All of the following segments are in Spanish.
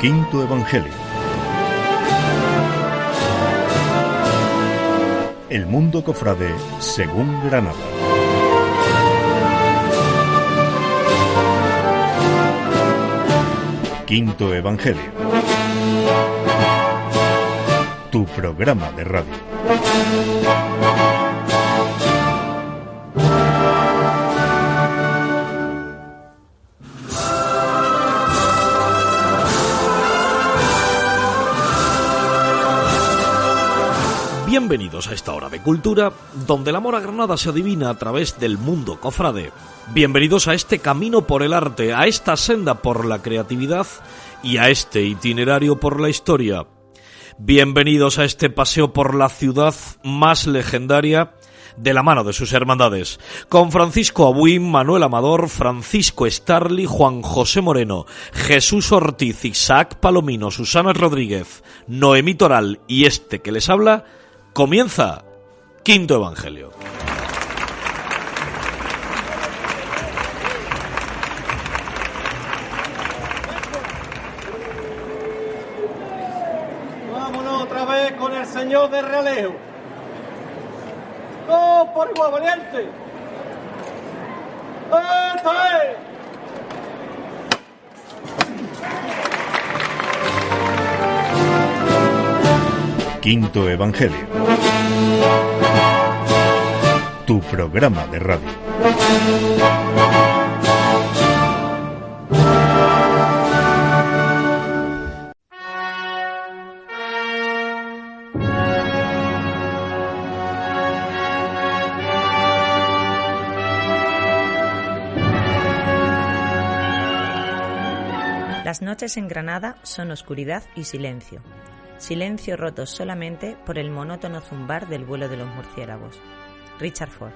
Quinto Evangelio. El mundo cofrade según Granada. Quinto Evangelio. Tu programa de radio. Bienvenidos a esta hora de cultura, donde el amor a Granada se adivina a través del mundo cofrade. Bienvenidos a este camino por el arte, a esta senda por la creatividad y a este itinerario por la historia. Bienvenidos a este paseo por la ciudad más legendaria de la mano de sus hermandades, con Francisco Abuín, Manuel Amador, Francisco Starli, Juan José Moreno, Jesús Ortiz, Isaac Palomino, Susana Rodríguez, Noemí Toral y este que les habla. Comienza Quinto Evangelio. Vámonos otra vez con el señor de Realejo. ¡No, por igual valiente! ¡Esto es! Quinto Evangelio. Tu programa de radio. Las noches en Granada son oscuridad y silencio. Silencio roto solamente por el monótono zumbar del vuelo de los murciélagos. Richard Ford.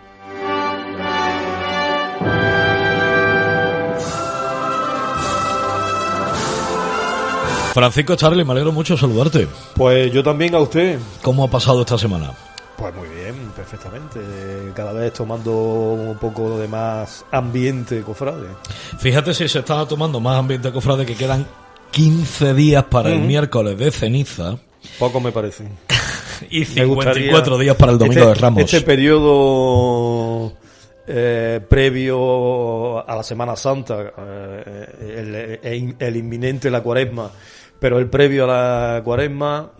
Francisco Charlie, me alegro mucho saludarte. Pues yo también a usted. ¿Cómo ha pasado esta semana? Pues muy bien, perfectamente. Cada vez tomando un poco de más ambiente cofrade. Fíjate si se está tomando más ambiente cofrade, que quedan 15 días para el miércoles de ceniza. Poco me parece. Y 54 días para el domingo de Ramos. Este periodo previo a la Semana Santa, el inminente la Cuaresma, pero el previo a la Cuaresma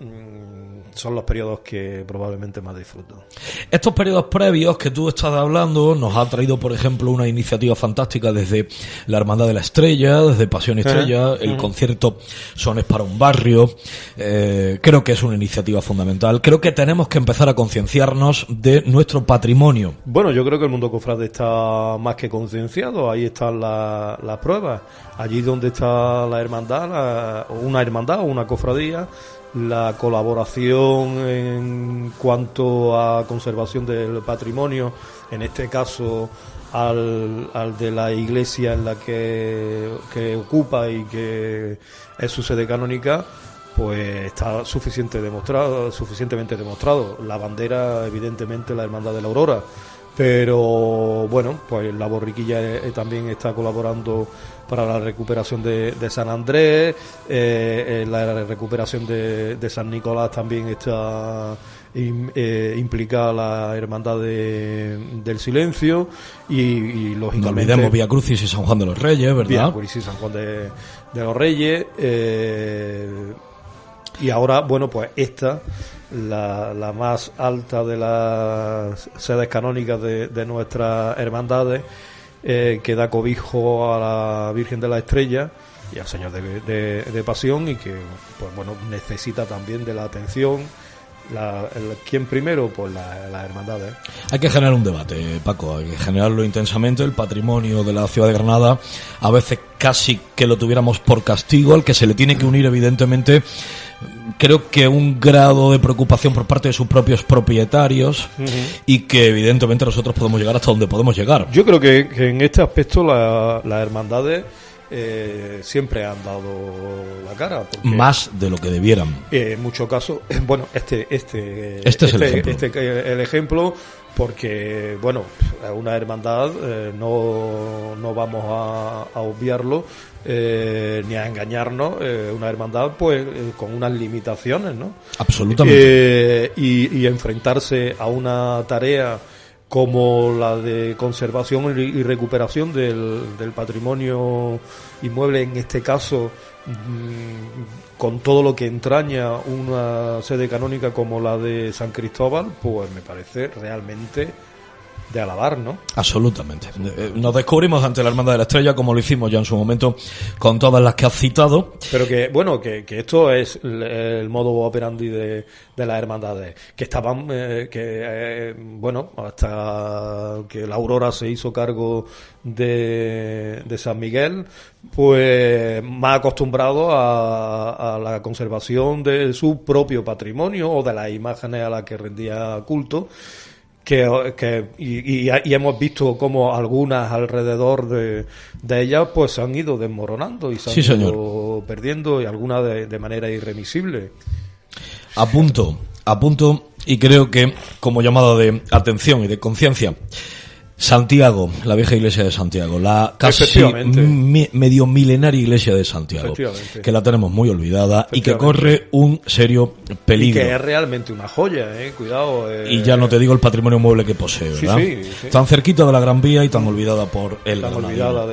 son los periodos que probablemente más disfruto. Estos periodos previos que tú estás hablando nos ha traído, por ejemplo, una iniciativa fantástica desde la Hermandad de la Estrella, desde Pasión Estrella, el concierto Sones para un barrio. Creo que es una iniciativa fundamental. Creo que tenemos que empezar a concienciarnos de nuestro patrimonio. Bueno, yo creo que el mundo cofrade está más que concienciado. Ahí están las pruebas. Allí donde está la hermandad, una hermandad o una cofradía, la colaboración en cuanto a conservación del patrimonio, en este caso al de la iglesia en la que ocupa y que es su sede canónica, pues está suficientemente demostrado. La bandera, evidentemente, la Hermandad de la Aurora, pero bueno, pues la Borriquilla también está colaborando para la recuperación de San Andrés, la recuperación de San Nicolás también está implicada la Hermandad del Silencio y lógicamente... No olvidemos Vía Crucis y San Juan de los Reyes, ¿verdad? Vía Crucis y San Juan de los Reyes, y ahora, bueno, pues esta, la más alta de las sedes canónicas de nuestras hermandades, que da cobijo a la Virgen de la Estrella y al Señor de Pasión, y que, pues bueno, necesita también de la atención. ¿Quién primero? Pues las hermandades. Hay que generar un debate, Paco, hay que generarlo intensamente. El patrimonio de la ciudad de Granada, a veces casi que lo tuviéramos por castigo, al que se le tiene que unir, evidentemente, creo que un grado de preocupación por parte de sus propios propietarios, y que evidentemente nosotros podemos llegar hasta donde podemos llegar. Yo creo que en este aspecto las hermandades siempre han dado la cara, más de lo que debieran. En muchos casos, bueno, este es el ejemplo. El ejemplo porque, bueno, es una hermandad, no vamos a obviarlo, ni a engañarnos, una hermandad pues con unas limitaciones, ¿no? Absolutamente. Y enfrentarse a una tarea como la de conservación y recuperación del patrimonio inmueble, en este caso con todo lo que entraña una sede canónica como la de San Cristóbal, pues me parece realmente de alabar, ¿no? Absolutamente. Nos descubrimos ante la Hermandad de la Estrella, como lo hicimos ya en su momento con todas las que has citado. Pero que, bueno, que esto es el modo operandi de las hermandades, que estaban, bueno, hasta que la Aurora se hizo cargo de San Miguel, pues más acostumbrado a la conservación de su propio patrimonio o de las imágenes a las que rendía culto. Y hemos visto cómo algunas alrededor de ellas pues se han ido desmoronando y se han ido perdiendo, y algunas de manera irremisible. Apunto, y creo que como llamada de atención y de conciencia, Santiago, la vieja iglesia de Santiago, la casi medio milenaria iglesia de Santiago, que la tenemos muy olvidada y que corre un serio peligro. Y que es realmente una joya, cuidado. Y ya no te digo el patrimonio mueble que posee, ¿verdad? Sí. Tan cerquita de la Gran Vía y tan olvidada por el tan ganadero.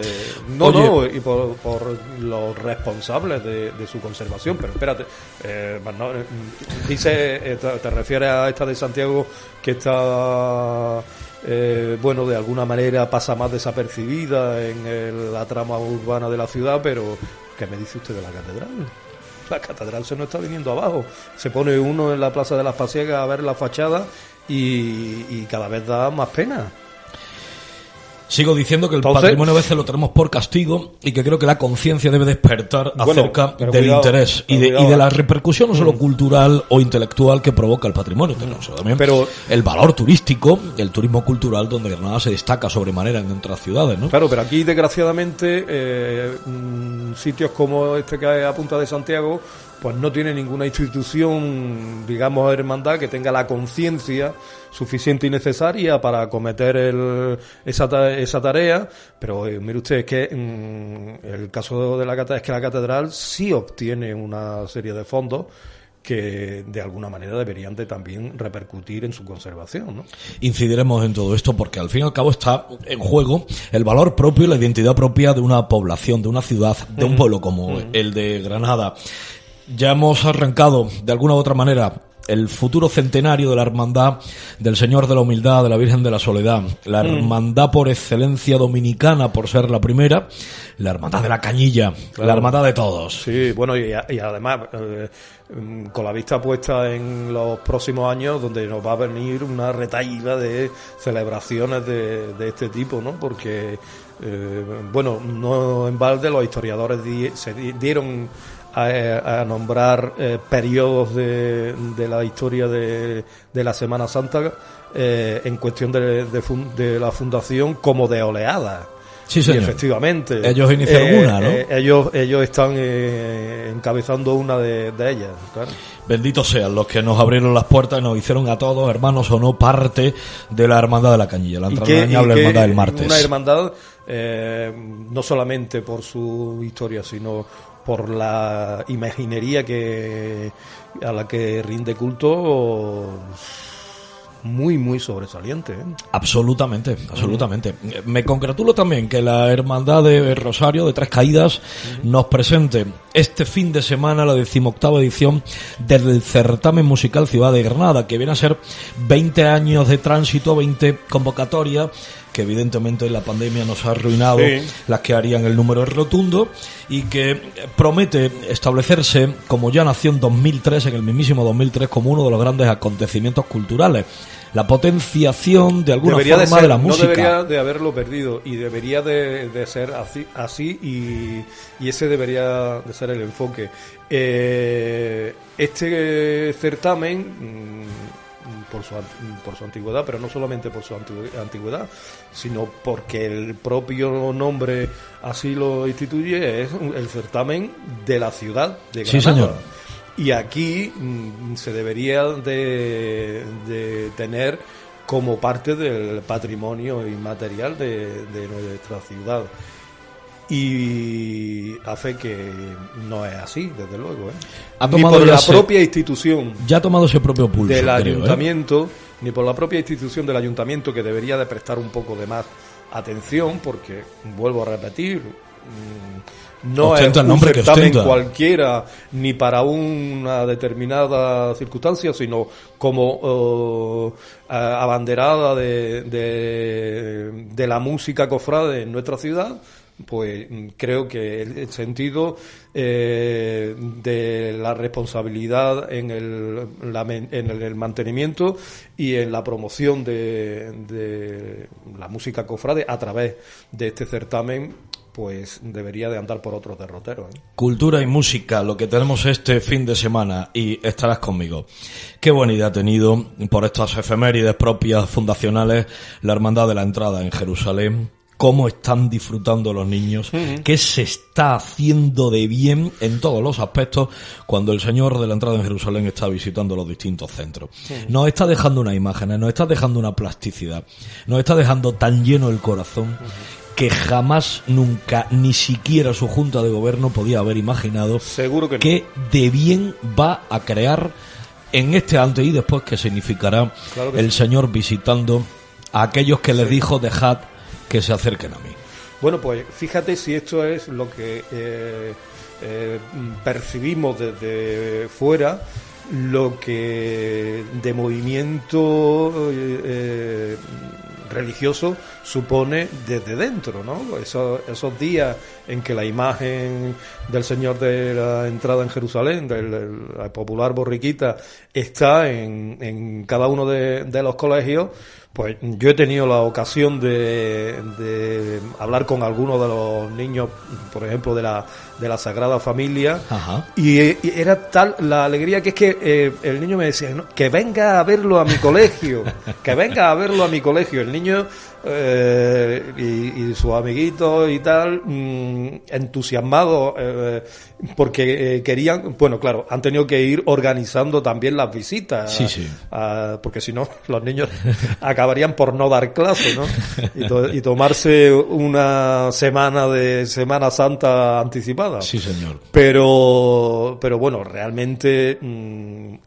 Olvidada y por los responsables de su conservación. Pero espérate, te refieres a esta de Santiago, que está... bueno, de alguna manera pasa más desapercibida en la trama urbana de la ciudad, pero ¿qué me dice usted de la catedral? La catedral se nos está viniendo abajo. Se pone uno en la Plaza de las Pasiegas a ver la fachada y cada vez da más pena. Sigo diciendo que el patrimonio a veces lo tenemos por castigo y que creo que la conciencia debe despertar acerca del interés y de la repercusión no solo cultural o intelectual que provoca el patrimonio, sino también el valor turístico, el turismo cultural, donde Granada se destaca sobremanera en otras ciudades, ¿no? Claro, pero aquí desgraciadamente sitios como este que hay a Punta de Santiago pues no tiene ninguna institución, digamos, hermandad que tenga la conciencia suficiente y necesaria para acometer esa tarea. Pero mire usted, es que el caso de la catedral es que la catedral sí obtiene una serie de fondos que de alguna manera deberían de también repercutir en su conservación, ¿no? Incidiremos en todo esto porque al fin y al cabo está en juego el valor propio y la identidad propia de una población, de una ciudad, de un pueblo como el de Granada. Ya hemos arrancado de alguna u otra manera el futuro centenario de la hermandad del Señor de la Humildad, de la Virgen de la Soledad, la hermandad por excelencia dominicana por ser la primera, la hermandad de la Cañilla, claro, la hermandad de todos. Sí, bueno, y además con la vista puesta en los próximos años, donde nos va a venir una retahíla de celebraciones de este tipo, ¿no? Porque bueno, no en balde los historiadores se dieron a nombrar periodos de la historia de la Semana Santa en cuestión de la fundación como de oleadas. Sí, señor. Y efectivamente ellos iniciaron una, ¿no? Ellos están encabezando una de ellas, claro. Benditos sean los que nos abrieron las puertas y nos hicieron a todos, hermanos o no, parte de la Hermandad de la Cañilla, la entrañable Hermandad del Martes. Una hermandad no solamente por su historia, sino por la imaginería a la que rinde culto, muy, muy sobresaliente, ¿eh? Absolutamente. Me congratulo también que la Hermandad de Rosario de Tres Caídas nos presente este fin de semana la 18ª edición del certamen musical Ciudad de Granada, que viene a ser 20 años de tránsito, 20 convocatorias, que evidentemente la pandemia nos ha arruinado, las que harían el número rotundo, y que promete establecerse, como ya nació en 2003, en el mismísimo 2003, como uno de los grandes acontecimientos culturales. La potenciación de alguna forma de la música. No debería de haberlo perdido, y debería de ser así y ese debería de ser el enfoque. Este certamen, por su antigüedad, pero no solamente por su antigüedad, sino porque el propio nombre así lo instituye, es el certamen de la ciudad de Granada. Sí, señor. Y aquí se debería de tener como parte del patrimonio inmaterial de nuestra ciudad. Y a fe que no es así, desde luego, ni por la propia institución ya ha tomado ese propio pulso del ayuntamiento, ni por la propia institución del ayuntamiento, que debería de prestar un poco de más atención, porque vuelvo a repetir, no es un certamen cualquiera ni para una determinada circunstancia, sino como abanderada de la música cofrade en nuestra ciudad. Pues creo que el sentido de la responsabilidad en el mantenimiento y en la promoción de la música cofrade a través de este certamen, pues debería de andar por otros derroteros. Cultura y música, lo que tenemos este fin de semana, y estarás conmigo. Qué buena idea ha tenido por estas efemérides propias fundacionales la Hermandad de la Entrada en Jerusalén. Cómo están disfrutando los niños, qué se está haciendo de bien en todos los aspectos cuando el Señor de la Entrada en Jerusalén está visitando los distintos centros. Nos está dejando unas imágenes, nos está dejando una plasticidad, nos está dejando tan lleno el corazón que jamás, nunca, ni siquiera su Junta de Gobierno podía haber imaginado que de bien va a crear en este antes y después que significará el Señor visitando a aquellos que les dijo dejad que se acerquen a mí. Bueno, pues fíjate si esto es lo que percibimos desde fuera, lo que de movimiento religioso supone desde dentro, ¿no? Esos días en que la imagen del Señor de la Entrada en Jerusalén, de la popular borriquita, está en cada uno de los colegios. Pues yo he tenido la ocasión de hablar con algunos de los niños, por ejemplo, de la Sagrada Familia. Ajá. Y era tal la alegría que es que el niño me decía, ¿no?, que venga a verlo a mi colegio, que venga a verlo a mi colegio. El niño y sus amiguitos y tal, entusiasmados, porque querían, bueno, claro, han tenido que ir organizando también las visitas, sí. Porque si no, los niños acabarían por no dar clase, ¿no? Y tomarse una semana de Semana Santa anticipada. Sí, señor. Pero bueno, realmente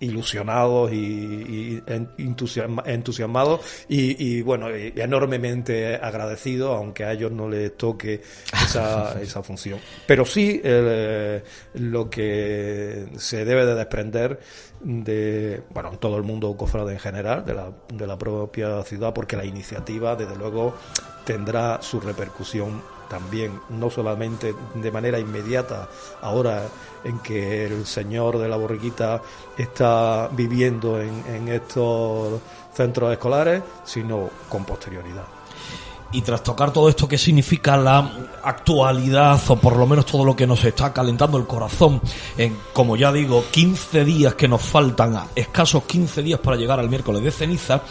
ilusionados y entusiasmados y bueno, enormemente agradecidos, aunque a ellos no les toque esa función. Pero sí lo que se debe de desprender de, bueno, en todo el mundo cofrade en general, de la propia ciudad, porque la iniciativa, desde luego, tendrá su repercusión también, no solamente de manera inmediata, ahora en que el Señor de la Borriquita está viviendo en estos centros escolares, sino con posterioridad. Y tras tocar todo esto, ¿qué significa la actualidad, o por lo menos todo lo que nos está calentando el corazón en, como ya digo, 15 días que nos faltan, escasos 15 días para llegar al miércoles de ceniza?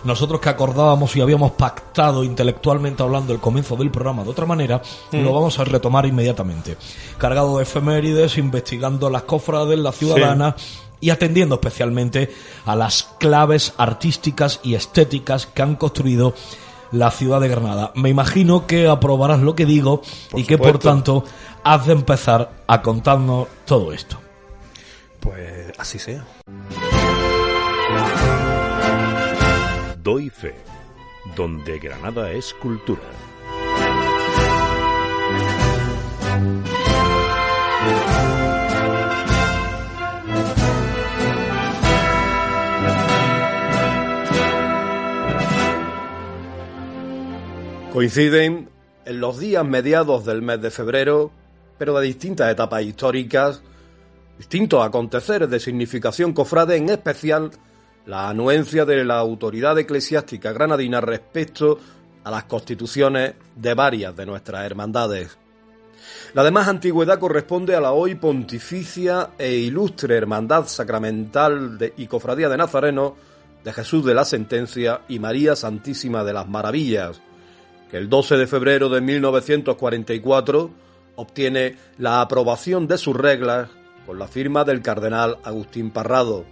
Nosotros, que acordábamos y habíamos pactado intelectualmente hablando el comienzo del programa de otra manera, lo vamos a retomar inmediatamente. Cargado de efemérides, investigando las cofrades, las ciudadanas, y atendiendo especialmente a las claves artísticas y estéticas que han construido la ciudad de Granada. Me imagino que aprobarás lo que digo y que, por tanto, has de empezar a contarnos todo esto. Pues así sea. Doy Fe, donde Granada es cultura. Coinciden en los días mediados del mes de febrero, pero de distintas etapas históricas, distintos aconteceres de significación cofrade, en especial la anuencia de la autoridad eclesiástica granadina respecto a las constituciones de varias de nuestras hermandades. La de más antigüedad corresponde a la hoy pontificia e ilustre Hermandad Sacramental y Cofradía de Nazarenos de Jesús de la Sentencia y María Santísima de las Maravillas, que el 12 de febrero de 1944 obtiene la aprobación de sus reglas con la firma del cardenal Agustín Parrado.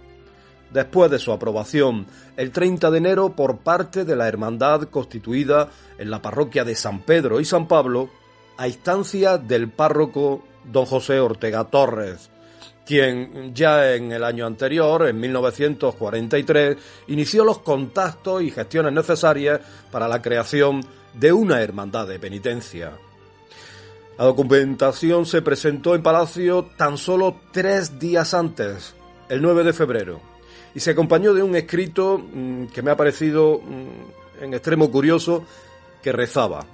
después de su aprobación el 30 de enero por parte de la hermandad constituida en la parroquia de San Pedro y San Pablo, a instancia del párroco don José Ortega Torres, quien ya en el año anterior, en 1943, inició los contactos y gestiones necesarias para la creación de una hermandad de penitencia. La documentación se presentó en Palacio tan solo 3 días antes, el 9 de febrero, y se acompañó de un escrito que me ha parecido en extremo curioso, que rezaba: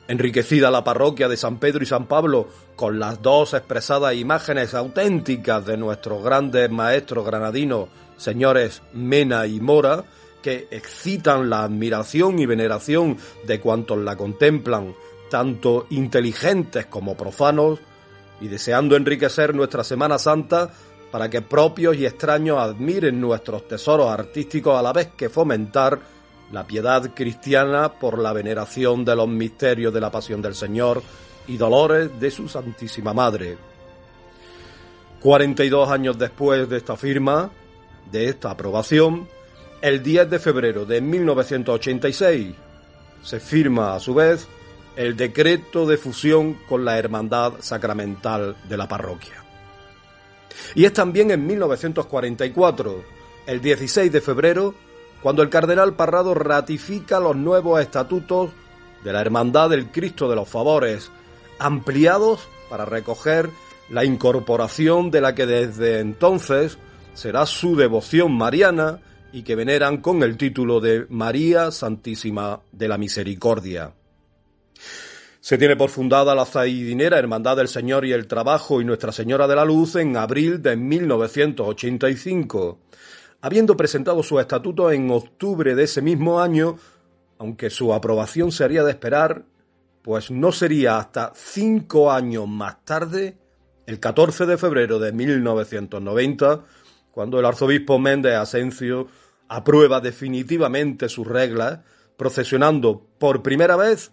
enriquecida la parroquia de San Pedro y San Pablo con las 2 expresadas imágenes auténticas de nuestros grandes maestros granadinos, señores Mena y Mora, que excitan la admiración y veneración de cuantos la contemplan, tanto inteligentes como profanos, y deseando enriquecer nuestra Semana Santa para que propios y extraños admiren nuestros tesoros artísticos, a la vez que fomentar la piedad cristiana por la veneración de los misterios de la Pasión del Señor y dolores de su Santísima Madre. 42 años después de esta firma, de esta aprobación, el 10 de febrero de 1986, se firma a su vez el decreto de fusión con la Hermandad Sacramental de la parroquia. Y es también en 1944, el 16 de febrero, cuando el cardenal Parrado ratifica los nuevos estatutos de la Hermandad del Cristo de los Favores, ampliados para recoger la incorporación de la que desde entonces será su devoción mariana y que veneran con el título de María Santísima de la Misericordia. Se tiene por fundada la zaidinera Hermandad del Señor y el Trabajo y Nuestra Señora de la Luz en abril de 1985, habiendo presentado su estatuto en octubre de ese mismo año, aunque su aprobación se haría de esperar, pues no sería hasta 5 años más tarde, el 14 de febrero de 1990, cuando el arzobispo Méndez Asencio aprueba definitivamente sus reglas, procesionando por primera vez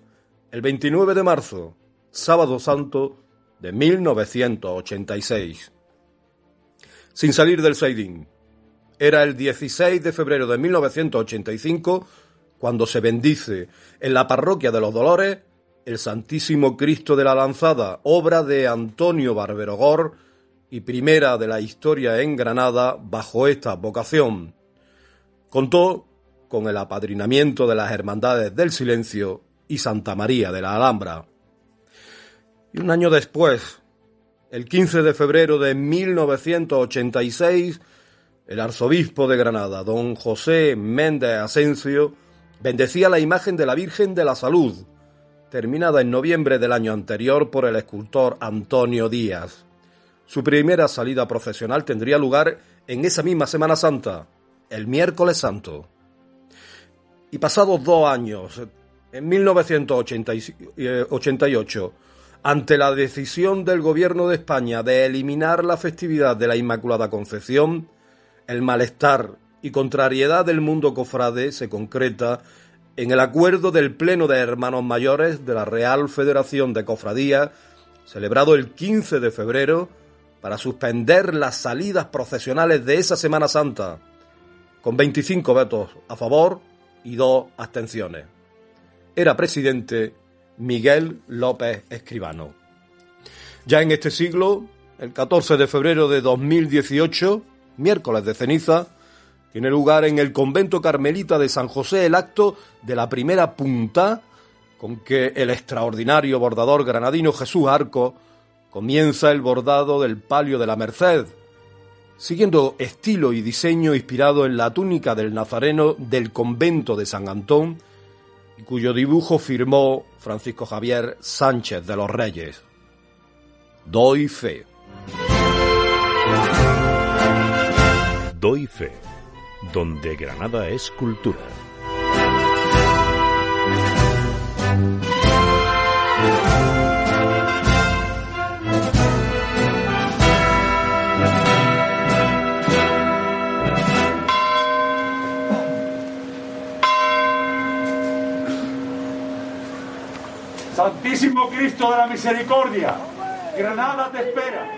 el 29 de marzo, Sábado Santo de 1986. Sin salir del Saidín, era el 16 de febrero de 1985 cuando se bendice en la parroquia de los Dolores el Santísimo Cristo de la Lanzada, obra de Antonio Barbero Gor y primera de la historia en Granada bajo esta advocación. Contó con el apadrinamiento de las Hermandades del Silencio y Santa María de la Alhambra. Y un año después, el 15 de febrero de 1986, el arzobispo de Granada, don José Méndez Asencio, bendecía la imagen de la Virgen de la Salud, terminada en noviembre del año anterior por el escultor Antonio Díaz. Su primera salida procesional tendría lugar en esa misma Semana Santa, el miércoles santo. Y pasados 2 años, en 1988, ante la decisión del Gobierno de España de eliminar la festividad de la Inmaculada Concepción, el malestar y contrariedad del mundo cofrade se concreta en el acuerdo del Pleno de Hermanos Mayores de la Real Federación de Cofradías, celebrado el 15 de febrero, para suspender las salidas procesionales de esa Semana Santa, con 25 vetos a favor y 2 abstenciones. Era presidente Miguel López Escribano. Ya en este siglo, el 14 de febrero de 2018, miércoles de ceniza, tiene lugar en el convento carmelita de San José el acto de la primera punta con que el extraordinario bordador granadino Jesús Arco comienza el bordado del palio de la Merced, siguiendo estilo y diseño inspirado en la túnica del nazareno del convento de San Antón, y cuyo dibujo firmó Francisco Javier Sánchez de los Reyes. Doy fe. Doy fe, donde Granada es cultura. Santísimo Cristo de la Misericordia, Granada te espera.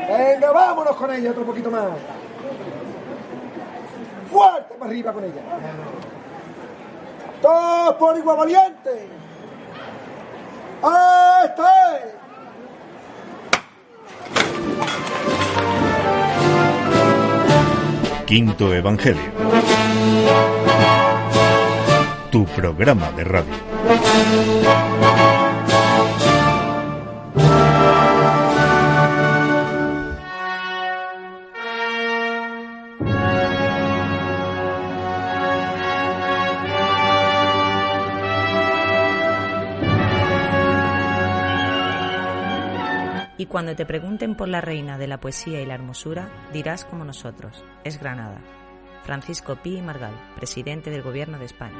Venga, vámonos con ella otro poquito más. fuerte para arriba con ella. Todos por igual valiente. ¡Este! Quinto Evangelio. Tu programa de radio. Y cuando te pregunten por la reina de la poesía y la hermosura, dirás como nosotros, es Granada. Francisco Pi y Margal, presidente del Gobierno de España.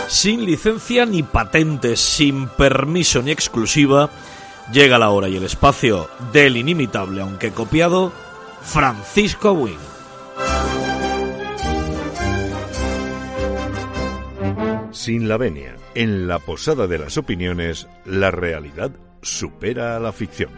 Sin licencia ni patentes, sin permiso ni exclusiva, llega la hora y el espacio del inimitable, aunque copiado, Francisco Wing. Sin la venia, en la posada de las opiniones, la realidad supera a la ficción.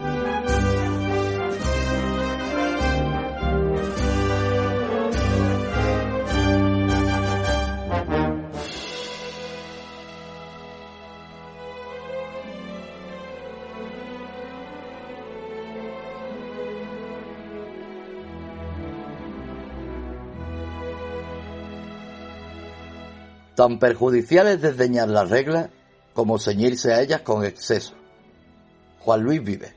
Tan perjudicial es desdeñar las reglas como ceñirse a ellas con exceso. Juan Luis Vives.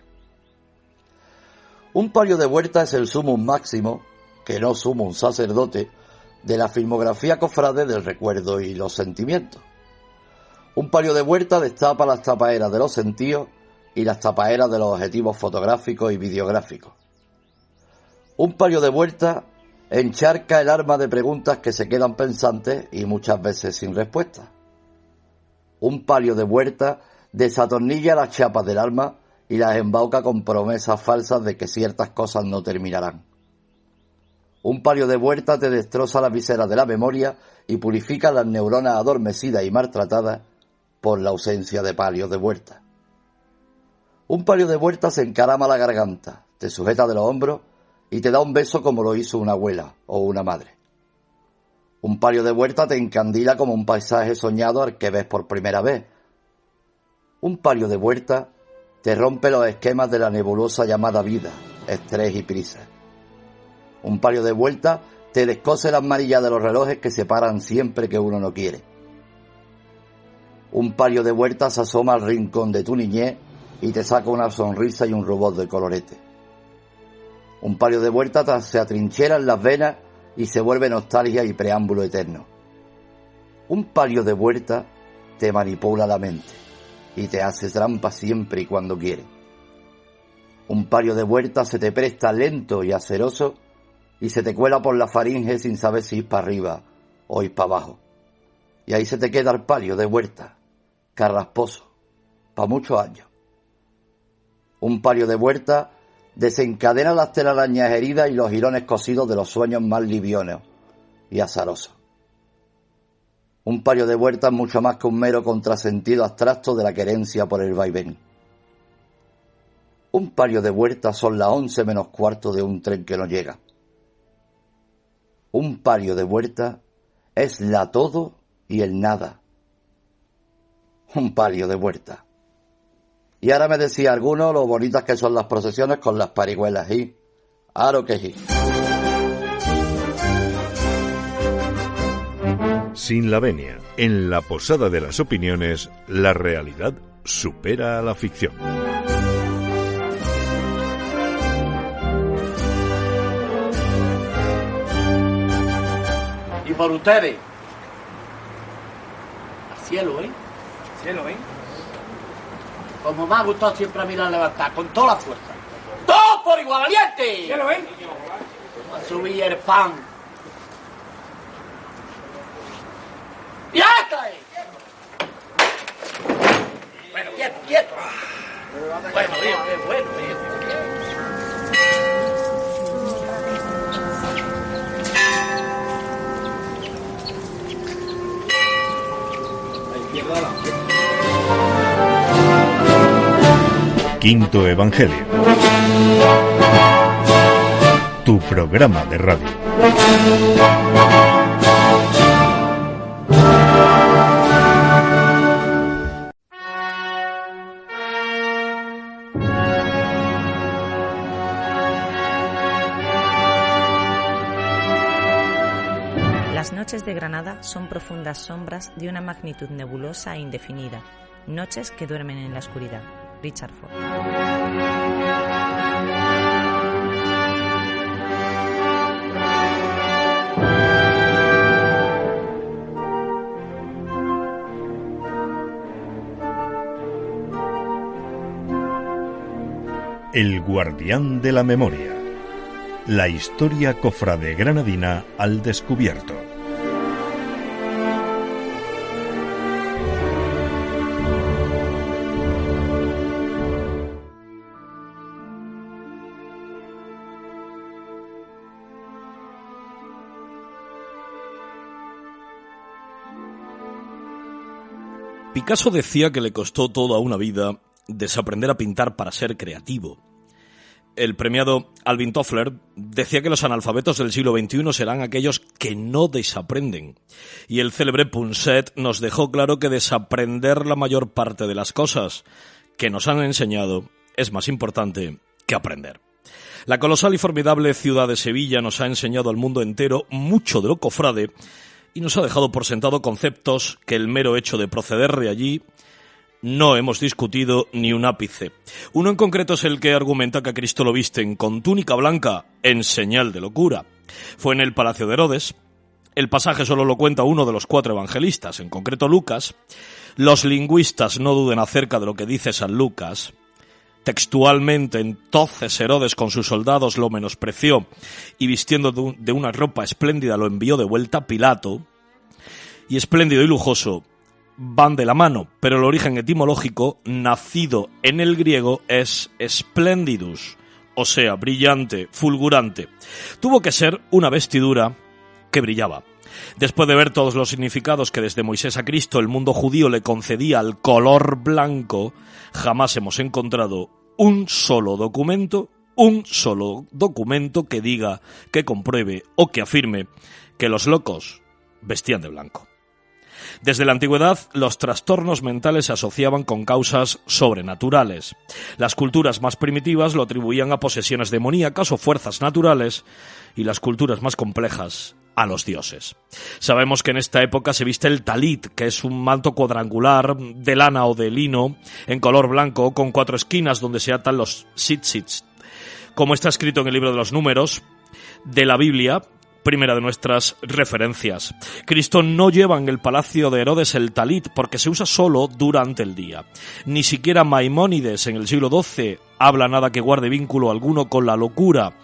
Un palio de Huerta es el sumum máximo, que no sumum sacerdote, de la filmografía cofrade del recuerdo y los sentimientos. Un palio de Huerta destapa las tapaeras de los sentidos y las tapaeras de los objetivos fotográficos y videográficos. Un palio de Huerta encharca el arma de preguntas que se quedan pensantes y muchas veces sin respuesta. Un palio de Huerta desatornilla las chapas del alma y las embauca con promesas falsas de que ciertas cosas no terminarán. Un palio de Huerta te destroza las viseras de la memoria y purifica las neuronas adormecidas y maltratadas por la ausencia de palios de Huerta. Un palio de Huerta se encarama la garganta, te sujeta de los hombros y te da un beso como lo hizo una abuela o una madre. Un palio de Huerta te encandila como un paisaje soñado al que ves por primera vez. Un palio de Huerta te rompe los esquemas de la nebulosa llamada vida, estrés y prisa. Un palio de Huerta te descose las manillas de los relojes que se paran siempre que uno no quiere. Un palio de Huerta se asoma al rincón de tu niñez y te saca una sonrisa y un robot de colorete. Un palio de Huerta se atrinchera en las venas y se vuelve nostalgia y preámbulo eterno. Un palio de Huerta te manipula la mente y te hace trampa siempre y cuando quiere. Un palio de Huerta se te presta lento y aceroso y se te cuela por la faringe sin saber si ir para arriba o ir para abajo. Y ahí se te queda el palio de Huerta, carrasposo, para muchos años. Un palio de Huerta desencadena las telarañas heridas y los jirones cosidos de los sueños más libiones y azarosos. Un palio de Huerta es mucho más que un mero contrasentido abstracto de la querencia por el vaivén. Un palio de Huerta son las 11 menos cuarto de un tren que no llega. Un palio de Huerta es la todo y el nada. Un palio de Huerta. Y ahora me decía alguno lo bonitas que son las procesiones con las parihuelas, ¿sí? Aro que sí. Sin la venia, en la posada de las opiniones, la realidad supera a la ficción. Y por ustedes, al cielo, ¿eh? Cielo, ¿eh? Como me ha gustado siempre a mí la levantar, con toda la fuerza. ¡Todos por igual, valiente! ¿Cielo, ¿eh? A subir el pan. ¡Ya está! Bueno, quieto, quieto. Bueno, bien, bueno, bien. La izquierda adelante. Quinto Evangelio. Tu programa de radio. Las noches de Granada son profundas sombras de una magnitud nebulosa e indefinida, noches que duermen en la oscuridad. Richard Ford. El guardián de la memoria. La historia cofrade granadina al descubierto. Picasso decía que le costó toda una vida desaprender a pintar para ser creativo. El premiado Alvin Toffler decía que los analfabetos del siglo XXI serán aquellos que no desaprenden. Y el célebre Punset nos dejó claro que desaprender la mayor parte de las cosas que nos han enseñado es más importante que aprender. La colosal y formidable ciudad de Sevilla nos ha enseñado al mundo entero mucho de lo cofrade y nos ha dejado por sentado conceptos que el mero hecho de proceder de allí no hemos discutido ni un ápice. Uno en concreto es el que argumenta que a Cristo lo visten con túnica blanca en señal de locura. Fue en el Palacio de Herodes. El pasaje solo lo cuenta uno de los 4 evangelistas, en concreto Lucas. Los lingüistas no duden acerca de lo que dice San Lucas. Textualmente, entonces Herodes con sus soldados lo menospreció y vistiendo de una ropa espléndida lo envió de vuelta a Pilato. Y espléndido y lujoso van de la mano, pero el origen etimológico, nacido en el griego, es splendidus, o sea, brillante, fulgurante. Tuvo que ser una vestidura que brillaba. Después de ver todos los significados que desde Moisés a Cristo el mundo judío le concedía al color blanco, jamás hemos encontrado un solo documento que diga, que compruebe o que afirme que los locos vestían de blanco. Desde la antigüedad, los trastornos mentales se asociaban con causas sobrenaturales. Las culturas más primitivas lo atribuían a posesiones demoníacas o fuerzas naturales, y las culturas más complejas a los dioses. Sabemos que en esta época se viste el talit, que es un manto cuadrangular de lana o de lino en color blanco con 4 esquinas donde se atan los tzitzits. Como está escrito en el libro de los Números de la Biblia, primera de nuestras referencias. Cristo no lleva en el palacio de Herodes el talit porque se usa solo durante el día. Ni siquiera Maimónides en el siglo XII habla nada que guarde vínculo alguno con la locura.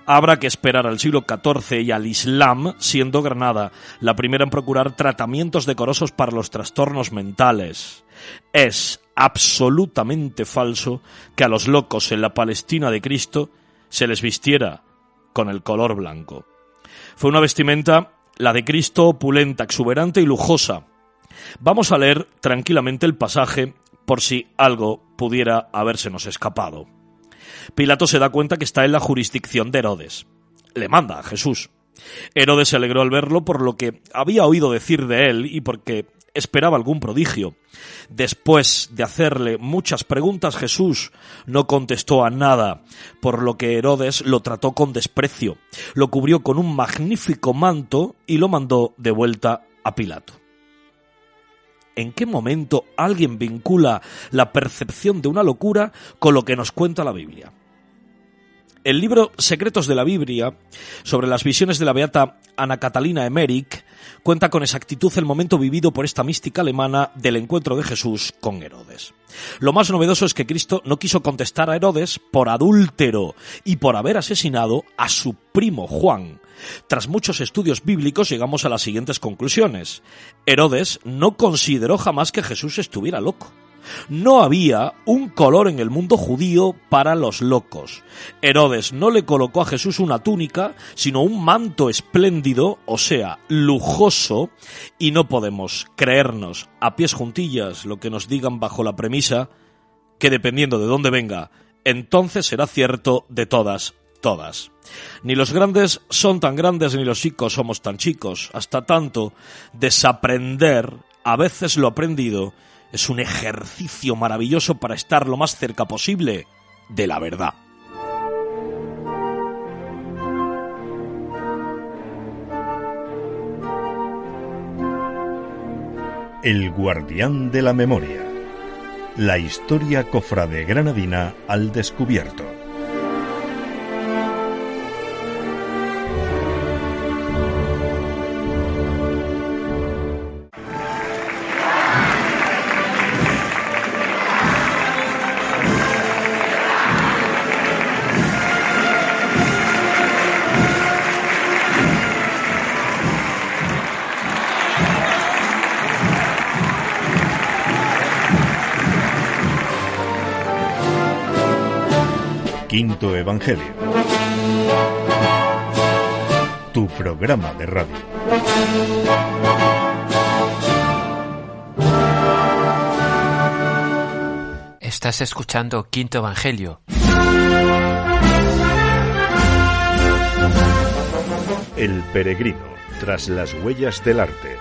Habrá que esperar al siglo XIV y al Islam, siendo Granada la primera en procurar tratamientos decorosos para los trastornos mentales. Es absolutamente falso que a los locos en la Palestina de Cristo se les vistiera con el color blanco. Fue una vestimenta, la de Cristo, opulenta, exuberante y lujosa. Vamos a leer tranquilamente el pasaje por si algo pudiera habérsenos escapado. Pilato se da cuenta que está en la jurisdicción de Herodes. Le manda a Jesús. Herodes se alegró al verlo por lo que había oído decir de él y porque esperaba algún prodigio. Después de hacerle muchas preguntas, Jesús no contestó a nada, por lo que Herodes lo trató con desprecio, lo cubrió con un magnífico manto y lo mandó de vuelta a Pilato. ¿En qué momento alguien vincula la percepción de una locura con lo que nos cuenta la Biblia? El libro Secretos de la Biblia, sobre las visiones de la beata Ana Catalina Emmerich, cuenta con exactitud el momento vivido por esta mística alemana del encuentro de Jesús con Herodes. Lo más novedoso es que Cristo no quiso contestar a Herodes por adúltero y por haber asesinado a su primo Juan. Tras muchos estudios bíblicos llegamos a las siguientes conclusiones. Herodes no consideró jamás que Jesús estuviera loco. No había un color en el mundo judío para los locos. Herodes no le colocó a Jesús una túnica, sino un manto espléndido, o sea, lujoso, y no podemos creernos a pies juntillas lo que nos digan bajo la premisa que dependiendo de dónde venga, entonces será cierto de todas. Ni los grandes son tan grandes ni los chicos somos tan chicos. Hasta tanto, desaprender, a veces lo aprendido, es un ejercicio maravilloso para estar lo más cerca posible de la verdad. El guardián de la memoria. La historia cofrade granadina al descubierto. Quinto Evangelio. Tu programa de radio. Estás escuchando Quinto Evangelio. El peregrino, tras las huellas del arte.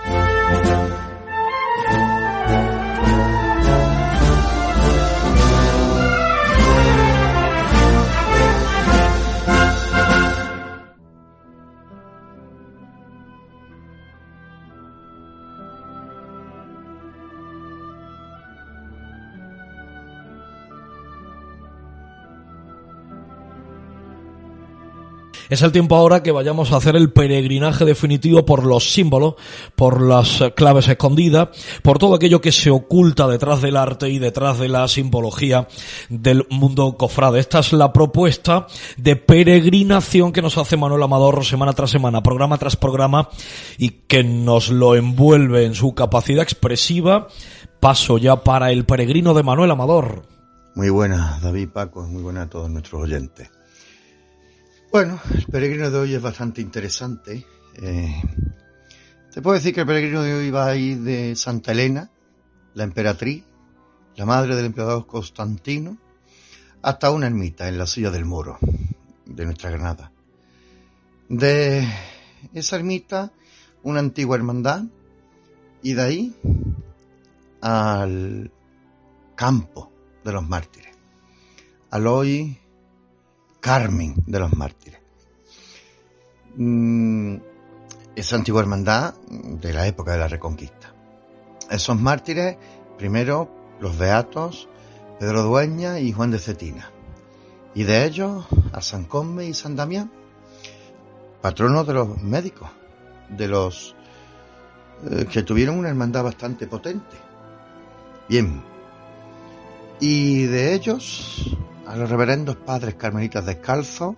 Es el tiempo ahora que vayamos a hacer el peregrinaje definitivo por los símbolos, por las claves escondidas, por todo aquello que se oculta detrás del arte y detrás de la simbología del mundo cofrade. Esta es la propuesta de peregrinación que nos hace Manuel Amador semana tras semana, programa tras programa, y que nos lo envuelve en su capacidad expresiva. Paso ya para el peregrino de Manuel Amador. Muy buenas, David, Paco, muy buenas a todos nuestros oyentes. Bueno, el peregrino de hoy es bastante interesante. Te puedo decir que el peregrino de hoy va a ir de Santa Elena, la emperatriz, la madre del emperador Constantino, hasta una ermita en la Silla del Moro, de nuestra Granada. De esa ermita, una antigua hermandad, y de ahí al campo de los mártires, al hoy Carmen de los mártires. Esa antigua hermandad de la época de la Reconquista. Esos mártires, primero los beatos Pedro Dueñas y Juan de Cetina, y de ellos a San Cosme y San Damián, patronos de los médicos, de los que tuvieron una hermandad bastante potente. Bien, y de ellos a los reverendos padres carmelitas descalzos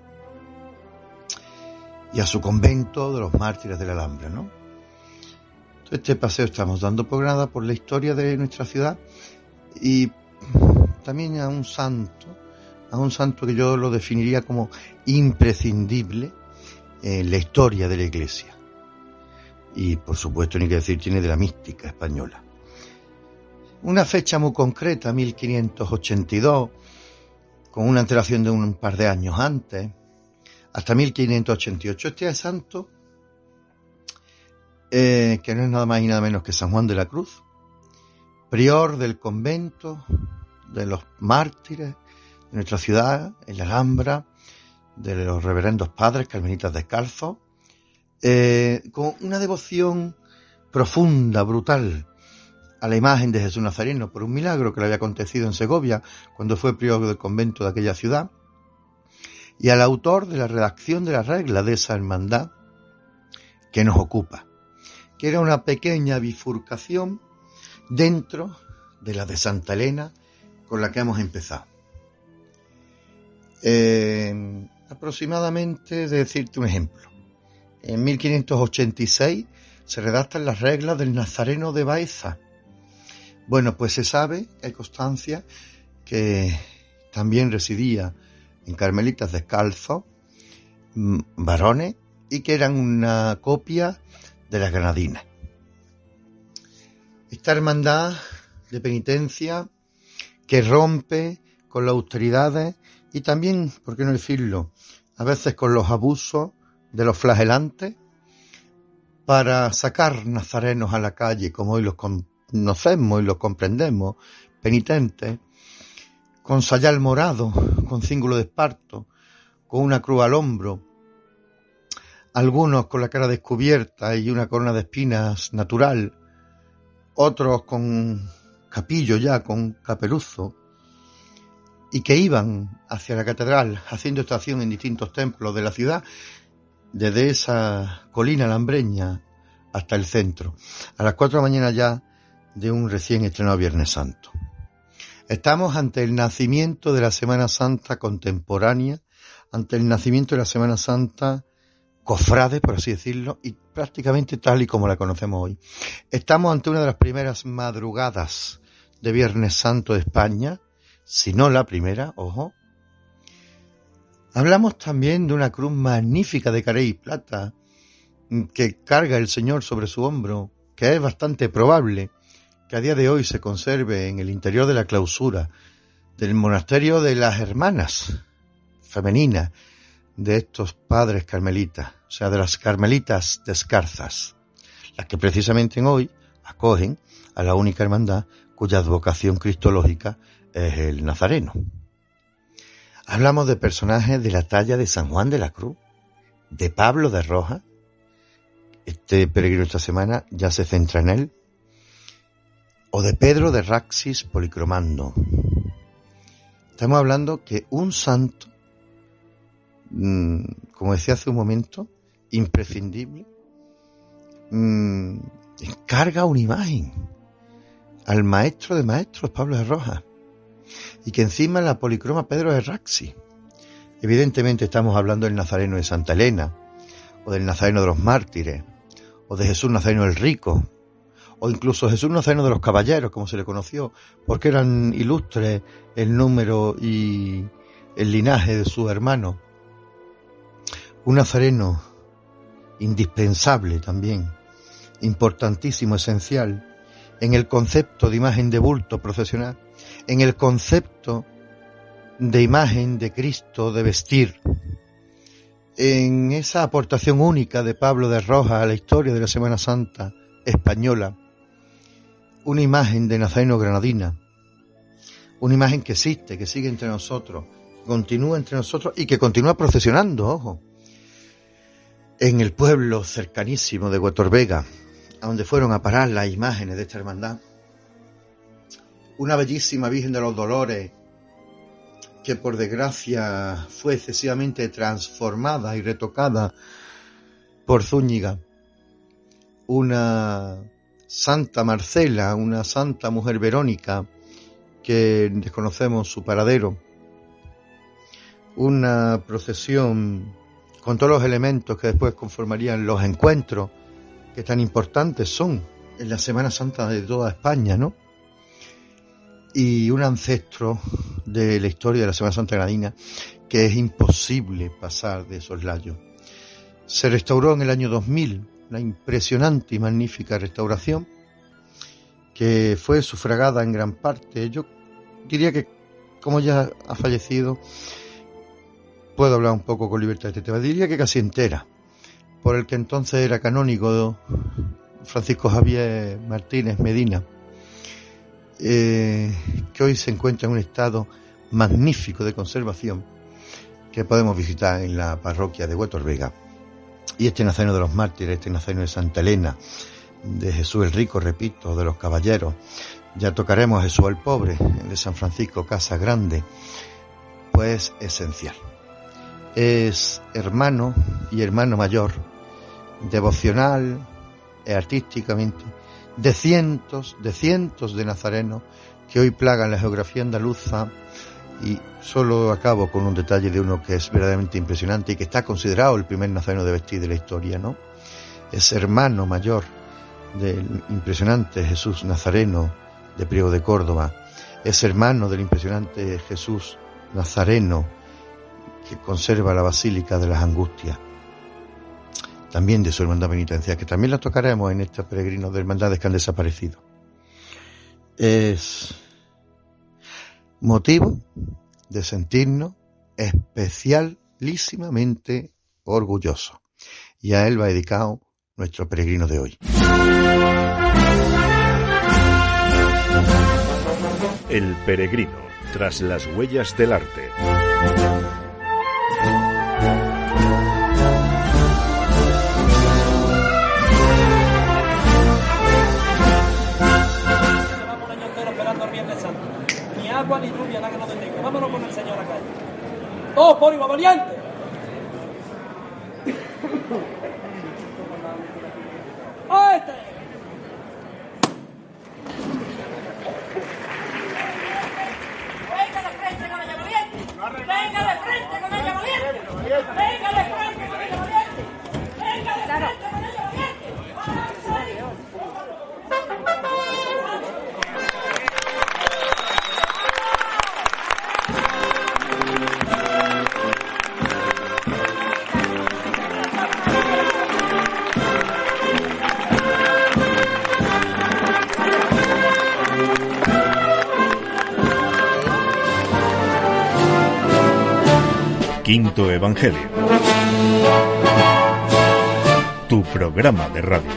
y a su convento de los mártires de la Alhambra, ¿no? Entonces, este paseo estamos dando por Granada, por la historia de nuestra ciudad, y también a un santo que yo lo definiría como imprescindible en la historia de la Iglesia. Y por supuesto, ni que decir, tiene de la mística española. Una fecha muy concreta, 1582, con una antelación de un par de años antes, hasta 1588. Este es santo, que no es nada más y nada menos que San Juan de la Cruz, prior del convento de los mártires de nuestra ciudad, en la Alhambra, de los reverendos padres carmelitas descalzos, con una devoción profunda, brutal, a la imagen de Jesús Nazareno, por un milagro que le había acontecido en Segovia cuando fue prior del convento de aquella ciudad, y al autor de la redacción de las reglas de esa hermandad que nos ocupa, que era una pequeña bifurcación dentro de la de Santa Elena con la que hemos empezado. Aproximadamente, de decirte un ejemplo, en 1586 se redactan las reglas del Nazareno de Baeza. Bueno, pues se sabe, hay constancia, que también residía en carmelitas descalzos, varones, y que eran una copia de las granadinas. Esta hermandad de penitencia que rompe con las austeridades y también, por qué no decirlo, a veces con los abusos de los flagelantes, para sacar nazarenos a la calle, como hoy los conocemos y los comprendemos, penitentes, con sayal morado, con cíngulo de esparto, con una cruz al hombro, algunos con la cara descubierta y una corona de espinas natural, otros con capillo ya, con caperuzo, y que iban hacia la catedral, haciendo estación en distintos templos de la ciudad, desde esa colina alhambreña hasta el centro, a las 4 de la mañana ya de un recién estrenado Viernes Santo. Estamos ante el nacimiento de la Semana Santa contemporánea, ante el nacimiento de la Semana Santa cofrade, por así decirlo, y prácticamente tal y como la conocemos hoy. Estamos ante una de las primeras madrugadas de Viernes Santo de España, si no la primera, ojo. Hablamos también de una cruz magnífica de carey y plata que carga el Señor sobre su hombro, que es bastante probable que a día de hoy se conserve en el interior de la clausura del monasterio de las hermanas femeninas de estos padres carmelitas, o sea, de las carmelitas descalzas, las que precisamente hoy acogen a la única hermandad cuya advocación cristológica es el nazareno. Hablamos de personajes de la talla de San Juan de la Cruz, de Pablo de Roja. Este peregrino esta semana ya se centra en él, o de Pedro de Raxis Policromando. Estamos hablando que un santo, como decía hace un momento, imprescindible, encarga una imagen al maestro de maestros, Pablo de Roja, y que encima la policroma Pedro de Raxis. Evidentemente estamos hablando del Nazareno de Santa Elena, o del Nazareno de los Mártires, o de Jesús Nazareno el Rico, o incluso Jesús Nazareno de los Caballeros, como se le conoció, porque eran ilustres el número y el linaje de sus hermanos. Un nazareno indispensable también, importantísimo, esencial, en el concepto de imagen de bulto procesional, en el concepto de imagen de Cristo de vestir, en esa aportación única de Pablo de Roja a la historia de la Semana Santa española, una imagen de Nazareno granadina, una imagen que existe, que sigue entre nosotros, continúa entre nosotros y que continúa procesionando, ojo, en el pueblo cercanísimo de Huetorvega, a donde fueron a parar las imágenes de esta hermandad. Una bellísima Virgen de los Dolores, que por desgracia fue excesivamente transformada y retocada por Zúñiga. Una Santa Marcela, una Santa Mujer Verónica, que desconocemos su paradero. Una procesión con todos los elementos que después conformarían los encuentros que tan importantes son en la Semana Santa de toda España, ¿no? Y un ancestro de la historia de la Semana Santa granadina que es imposible pasar de soslayo. Se restauró en el año 2000, una impresionante y magnífica restauración que fue sufragada en gran parte. Yo diría que, como ya ha fallecido, puedo hablar un poco con libertad de este tema, diría que casi entera, por el que entonces era canónigo Francisco Javier Martínez Medina, que hoy se encuentra en un estado magnífico de conservación que podemos visitar en la parroquia de Huetorvega. Y este Nazareno de los Mártires, este Nazareno de Santa Elena, de Jesús el Rico, repito, de los Caballeros, ya tocaremos a Jesús el Pobre, de San Francisco Casa Grande, pues esencial. Es hermano y hermano mayor, devocional e artísticamente, de cientos de nazarenos que hoy plagan la geografía andaluza. Y solo acabo con un detalle de uno que es verdaderamente impresionante y que está considerado el primer nazareno de vestir de la historia, ¿no? Es hermano mayor del impresionante Jesús Nazareno de Priego de Córdoba, es hermano del impresionante Jesús Nazareno que conserva la Basílica de las Angustias, también de su hermandad penitencial, que también la tocaremos en estos peregrinos de hermandades que han desaparecido. Es motivo de sentirnos especialísimamente orgullosos. Y a él va dedicado nuestro peregrino de hoy. El peregrino, tras las huellas del arte. Llevamos un año entero esperando el Viernes Santo. Ni agua ni lluvia, nada que nos detenga. Vámonos con el Señor acá. ¡Todos por igual valiente! Quinto Evangelio. Tu programa de radio.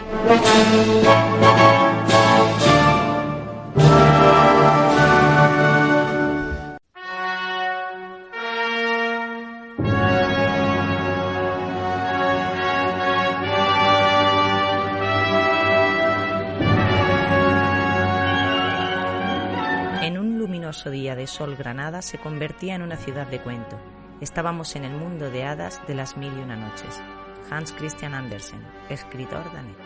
En un luminoso día de sol, Granada se convertía en una ciudad de cuento. Estábamos en el mundo de hadas de las 1001 noches. Hans Christian Andersen, escritor danés.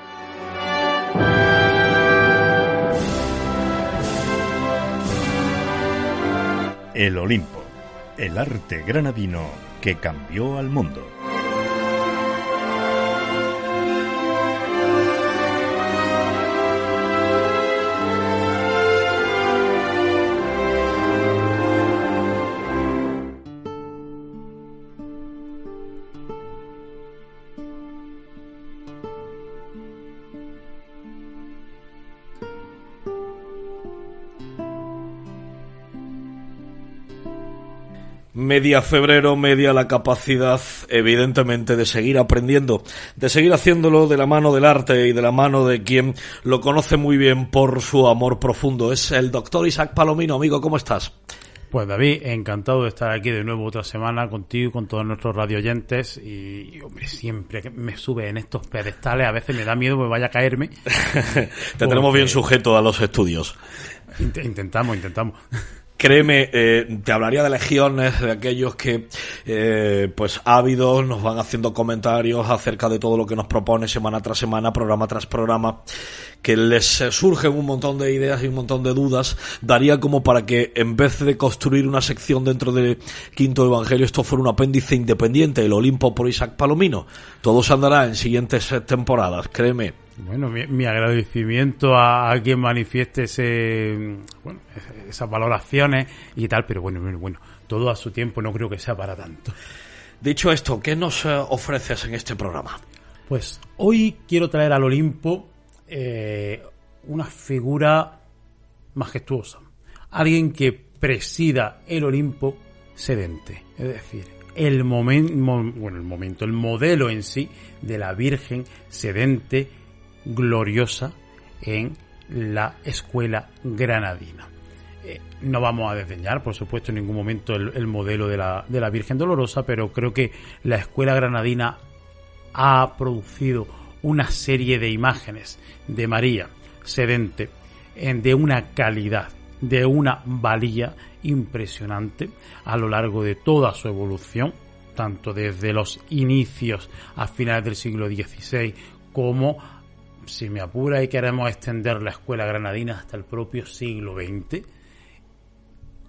El Olimpo, el arte granadino que cambió al mundo. Media febrero, media la capacidad, evidentemente, de seguir aprendiendo, de seguir haciéndolo de la mano del arte y de la mano de quien lo conoce muy bien por su amor profundo. Es el doctor Isaac Palomino. Amigo, ¿cómo estás? Pues David, encantado de estar aquí de nuevo otra semana contigo y con todos nuestros radioyentes y hombre, siempre que me sube en estos pedestales, a veces me da miedo que me vaya a caerme. Te tenemos bien sujeto a los estudios. Intentamos. Créeme, te hablaría de legiones, de aquellos que, pues ávidos, nos van haciendo comentarios acerca de todo lo que nos propone semana tras semana, programa tras programa, que les surgen un montón de ideas y un montón de dudas. Daría como para que, en vez de construir una sección dentro de Quinto Evangelio, esto fuera un apéndice independiente, el Olimpo por Isaac Palomino. Todo se andará en siguientes temporadas, créeme. Bueno, mi agradecimiento a quien manifieste esas valoraciones y tal, pero bueno, todo a su tiempo, no creo que sea para tanto. Dicho esto, ¿qué nos ofreces en este programa? Pues hoy quiero traer al Olimpo una figura majestuosa, alguien que presida el Olimpo sedente, es decir, el modelo en sí de la Virgen sedente, gloriosa en la escuela granadina. No vamos a desdeñar, por supuesto, en ningún momento el modelo de la Virgen Dolorosa, pero creo que la escuela granadina ha producido una serie de imágenes de María sedente de una calidad, de una valía impresionante a lo largo de toda su evolución, tanto desde los inicios a finales del siglo XVI como, si me apura y queremos extender la escuela granadina hasta el propio siglo XX,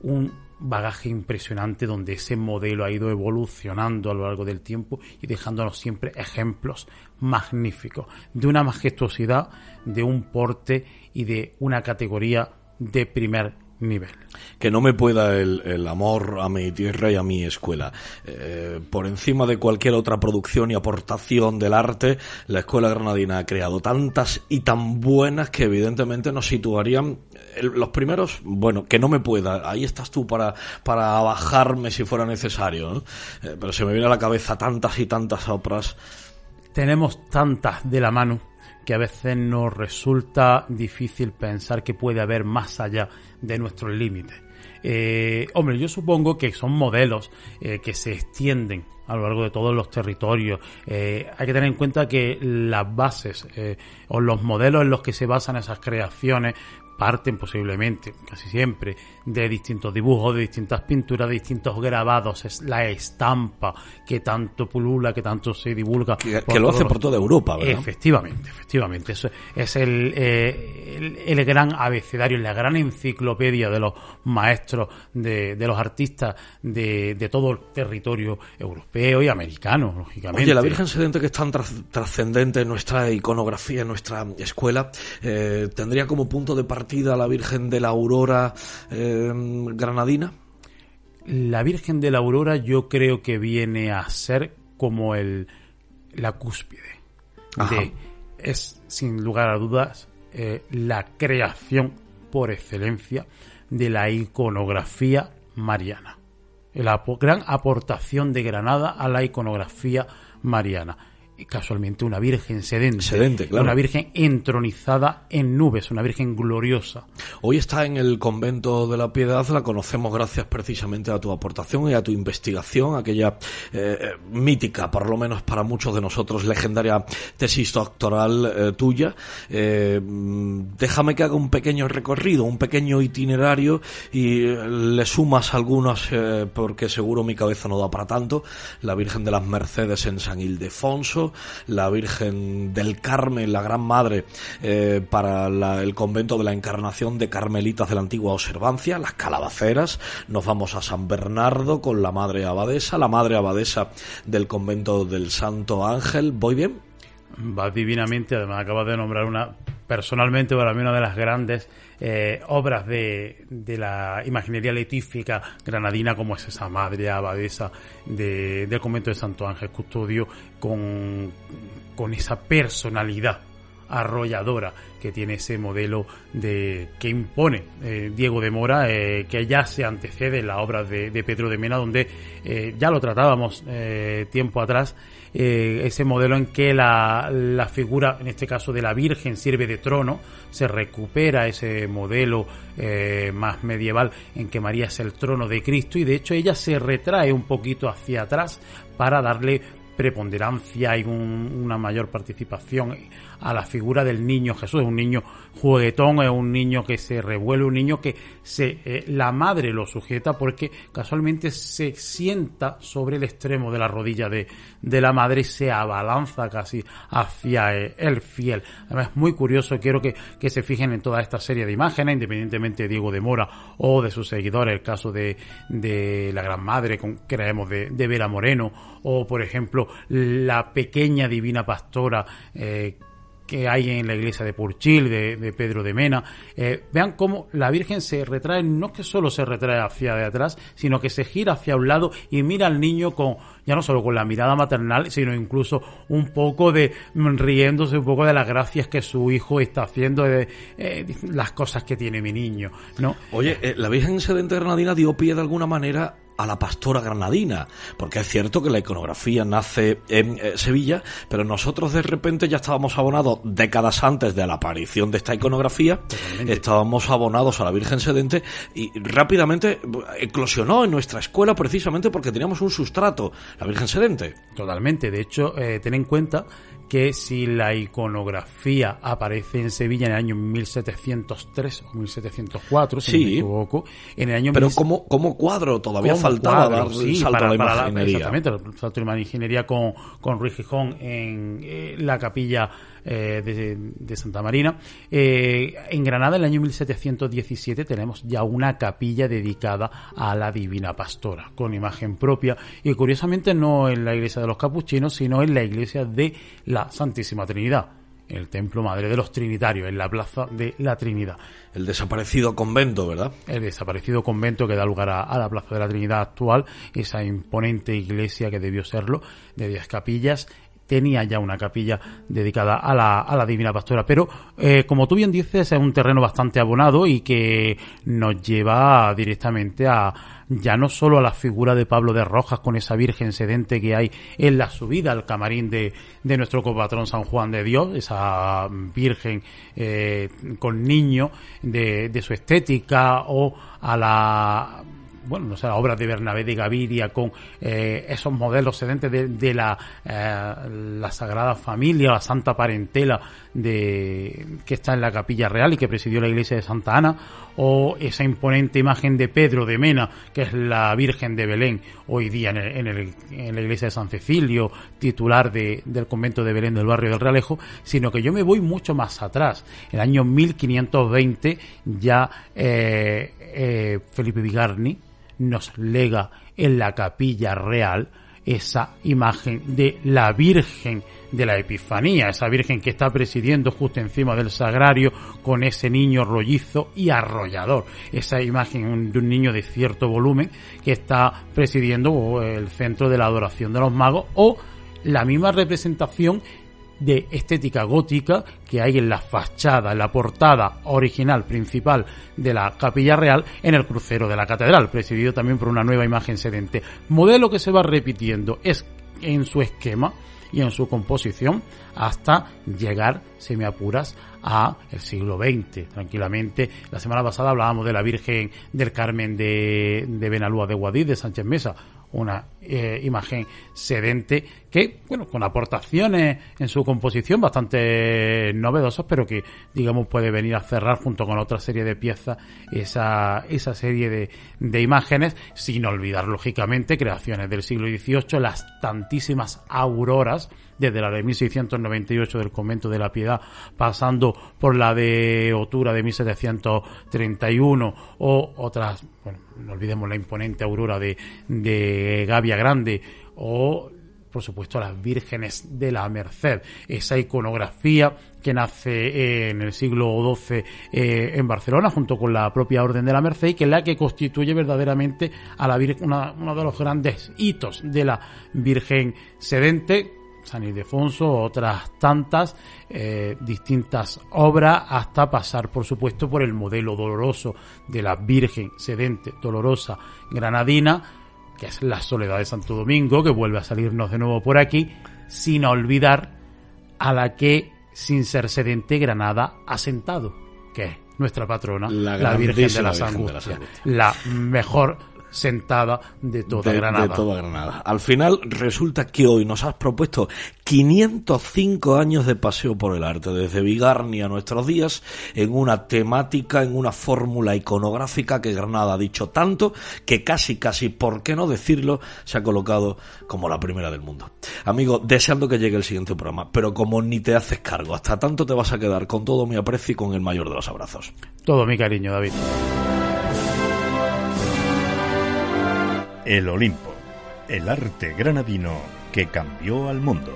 un bagaje impresionante donde ese modelo ha ido evolucionando a lo largo del tiempo y dejándonos siempre ejemplos magníficos, de una majestuosidad, de un porte y de una categoría de primer nivel. Que no me pueda el amor a mi tierra y a mi escuela. Por encima de cualquier otra producción y aportación del arte, la Escuela Granadina ha creado tantas y tan buenas que evidentemente nos situarían los primeros. Bueno, que no me pueda, ahí estás tú para bajarme si fuera necesario, ¿no? Pero se me viene a la cabeza tantas y tantas obras. Tenemos tantas de la mano que a veces nos resulta difícil pensar que puede haber más allá de nuestros límites. Hombre, yo supongo que son modelos que se extienden a lo largo de todos los territorios. Hay que tener en cuenta que las bases o los modelos en los que se basan esas creaciones parten posiblemente, casi siempre, de distintos dibujos, de distintas pinturas, de distintos grabados. Es la estampa que tanto pulula, que tanto se divulga. Que lo hace por toda Europa, ¿verdad? Efectivamente. Eso es el gran abecedario, la gran enciclopedia de los maestros, de los artistas de todo el territorio europeo y americano, lógicamente. Oye, la Virgen Sedente, que es tan trascendente en nuestra iconografía, en nuestra escuela, tendría como punto de partida la Virgen de la Aurora granadina. La Virgen de la Aurora yo creo que viene a ser como la cúspide. Es sin lugar a dudas la creación por excelencia de la iconografía mariana. La gran aportación de Granada a la iconografía mariana. Casualmente una virgen sedente, claro. Una virgen entronizada en nubes, una virgen gloriosa. Hoy está en el convento de la Piedad, la conocemos gracias precisamente a tu aportación y a tu investigación, aquella mítica, por lo menos para muchos de nosotros, legendaria tesis doctoral tuya. Déjame que haga un pequeño recorrido, un pequeño itinerario y le sumas algunos, porque seguro mi cabeza no da para tanto. La Virgen de las Mercedes en San Ildefonso, la Virgen del Carmen, la Gran Madre, para el convento de la Encarnación de Carmelitas de la Antigua Observancia, las Calabaceras. Nos vamos a San Bernardo con la Madre Abadesa, la Madre Abadesa del convento del Santo Ángel. ¿Voy bien? Va divinamente. Además acabas de nombrar personalmente para mí una de las grandes obras de la imaginería letífica granadina, como es esa Madre Abadesa del convento de Santo Ángel Custodio, con esa personalidad arrolladora que tiene ese modelo que impone Diego de Mora, que ya se antecede en la obra de Pedro de Mena, donde ya lo tratábamos tiempo atrás, ese modelo en que la figura, en este caso de la Virgen, sirve de trono. Se recupera ese modelo más medieval en que María es el trono de Cristo, y de hecho ella se retrae un poquito hacia atrás para darle preponderancia y una mayor participación a la figura del niño Jesús. Es un niño juguetón, es un niño que se revuelve, un niño que la madre lo sujeta porque casualmente se sienta sobre el extremo de la rodilla de la madre y se abalanza casi hacia el fiel. Además es muy curioso, quiero que se fijen en toda esta serie de imágenes, independientemente de Diego de Mora o de sus seguidores, el caso de la Gran Madre, creemos de Vera Moreno, o por ejemplo la pequeña Divina Pastora que hay en la iglesia de Purchil, de Pedro de Mena. Vean cómo la Virgen se retrae, no que solo se retrae hacia de atrás, sino que se gira hacia un lado y mira al niño ya no solo con la mirada maternal, sino incluso un poco riéndose un poco de las gracias que su hijo está haciendo, de las cosas que tiene mi niño, ¿no? Oye, la Virgen Sedente Granadina dio pie de alguna manera a la pastora granadina, porque es cierto que la iconografía nace en Sevilla, pero nosotros de repente ya estábamos abonados décadas antes de la aparición de esta iconografía. Totalmente. Estábamos abonados a la Virgen Sedente y rápidamente eclosionó en nuestra escuela precisamente porque teníamos un sustrato, la Virgen Sedente. Totalmente. De hecho, ten en cuenta que si la iconografía aparece en Sevilla en el año 1703 o 1704, si no me equivoco, en el año... Pero como cuadro todavía faltaba dar el salto a la imaginería. Exactamente, el salto a la imaginería con Ruiz Gijón en la capilla de Santa Marina. En Granada, en el año 1717, tenemos ya una capilla dedicada a la Divina Pastora, con imagen propia, y curiosamente no en la iglesia de los capuchinos, sino en la iglesia de la Santísima Trinidad, el Templo Madre de los Trinitarios, en la Plaza de la Trinidad. El desaparecido convento, ¿verdad? El desaparecido convento que da lugar a la Plaza de la Trinidad actual, esa imponente iglesia que debió serlo, de 10 capillas. Tenía ya una capilla dedicada a la Divina Pastora, pero como tú bien dices, es un terreno bastante abonado y que nos lleva directamente a ya no solo a la figura de Pablo de Rojas con esa Virgen sedente que hay en la subida al camarín de nuestro copatrón San Juan de Dios, esa Virgen con niño de su estética, o a la obra de Bernabé de Gaviria con esos modelos sedentes de la Sagrada Familia, la Santa Parentela que está en la Capilla Real y que presidió la iglesia de Santa Ana, o esa imponente imagen de Pedro de Mena, que es la Virgen de Belén, hoy día en la iglesia de San Cecilio, titular del convento de Belén del barrio del Realejo, sino que yo me voy mucho más atrás. En el año 1520 ya Felipe Bigarni nos lega en la Capilla Real esa imagen de la Virgen de la Epifanía, esa Virgen que está presidiendo justo encima del sagrario con ese niño rollizo y arrollador, esa imagen de un niño de cierto volumen que está presidiendo el centro de la adoración de los magos, o la misma representación de estética gótica que hay en la fachada, en la portada original principal de la Capilla Real, en el crucero de la catedral, presidido también por una nueva imagen sedente. Modelo que se va repitiendo es en su esquema y en su composición hasta llegar, si me apuras, a el siglo XX. Tranquilamente, la semana pasada hablábamos de la Virgen del Carmen de Benalúa de Guadix, de Sánchez Mesa, una imagen sedente que, con aportaciones en su composición bastante novedosas, pero que, digamos, puede venir a cerrar junto con otra serie de piezas esa serie de imágenes, sin olvidar, lógicamente, creaciones del siglo XVIII, las tantísimas auroras, desde la de 1698 del Convento de la Piedad, pasando por la de Otura de 1731, o otras, no olvidemos la imponente aurora de Gavia Grande, o por supuesto las vírgenes de la Merced, esa iconografía que nace en el siglo XII en Barcelona junto con la propia Orden de la Merced, y que es la que constituye verdaderamente a la Virgen, uno de los grandes hitos de la Virgen sedente. San Ildefonso, otras tantas distintas obras, hasta pasar, por supuesto, por el modelo doloroso de la Virgen sedente, dolorosa, granadina, que es la Soledad de Santo Domingo, que vuelve a salirnos de nuevo por aquí, sin olvidar a la que, sin ser sedente, Granada ha sentado, que es nuestra patrona, la Virgen de las Angustias, la mejor sentada de toda Granada. De toda Granada. Al final resulta que hoy nos has propuesto 505 años de paseo por el arte, desde Bigarni a nuestros días, en una temática, en una fórmula iconográfica que Granada ha dicho tanto que casi, por qué no decirlo, se ha colocado como la primera del mundo. Amigo, deseando que llegue el siguiente programa, pero como ni te haces cargo, hasta tanto te vas a quedar con todo mi aprecio y con el mayor de los abrazos. Todo mi cariño, David. El Olimpo, el arte granadino que cambió al mundo.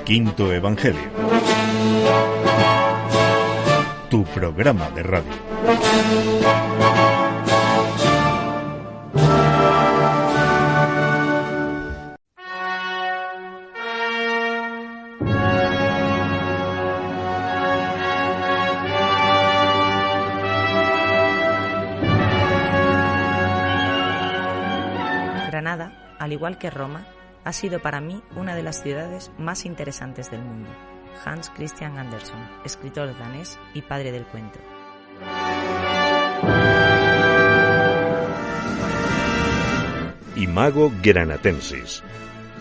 Quinto Evangelio. Tu programa de radio. Granada, al igual que Roma, ha sido para mí una de las ciudades más interesantes del mundo. Hans Christian Andersen, escritor danés y padre del cuento. Imago Granatensis,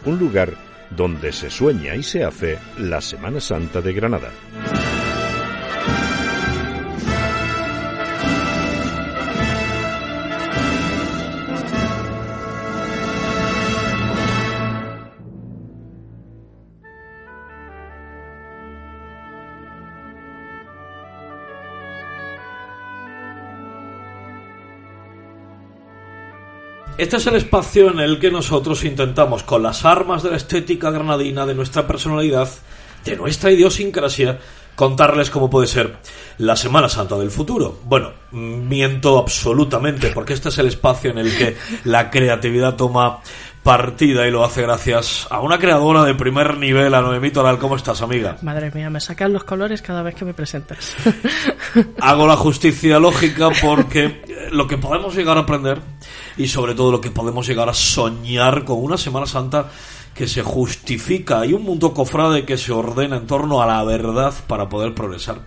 un lugar donde se sueña y se hace la Semana Santa de Granada. Este es el espacio en el que nosotros intentamos, con las armas de la estética granadina, de nuestra personalidad, de nuestra idiosincrasia, contarles cómo puede ser la Semana Santa del futuro. Bueno, miento absolutamente, porque este es el espacio en el que la creatividad toma partida y lo hace gracias a una creadora de primer nivel, a Noemí Toral. ¿Cómo estás, amiga? Madre mía, me sacan los colores cada vez que me presentas. Hago la justicia lógica porque lo que podemos llegar a aprender y sobre todo lo que podemos llegar a soñar con una Semana Santa que se justifica y un mundo cofrade que se ordena en torno a la verdad para poder progresar.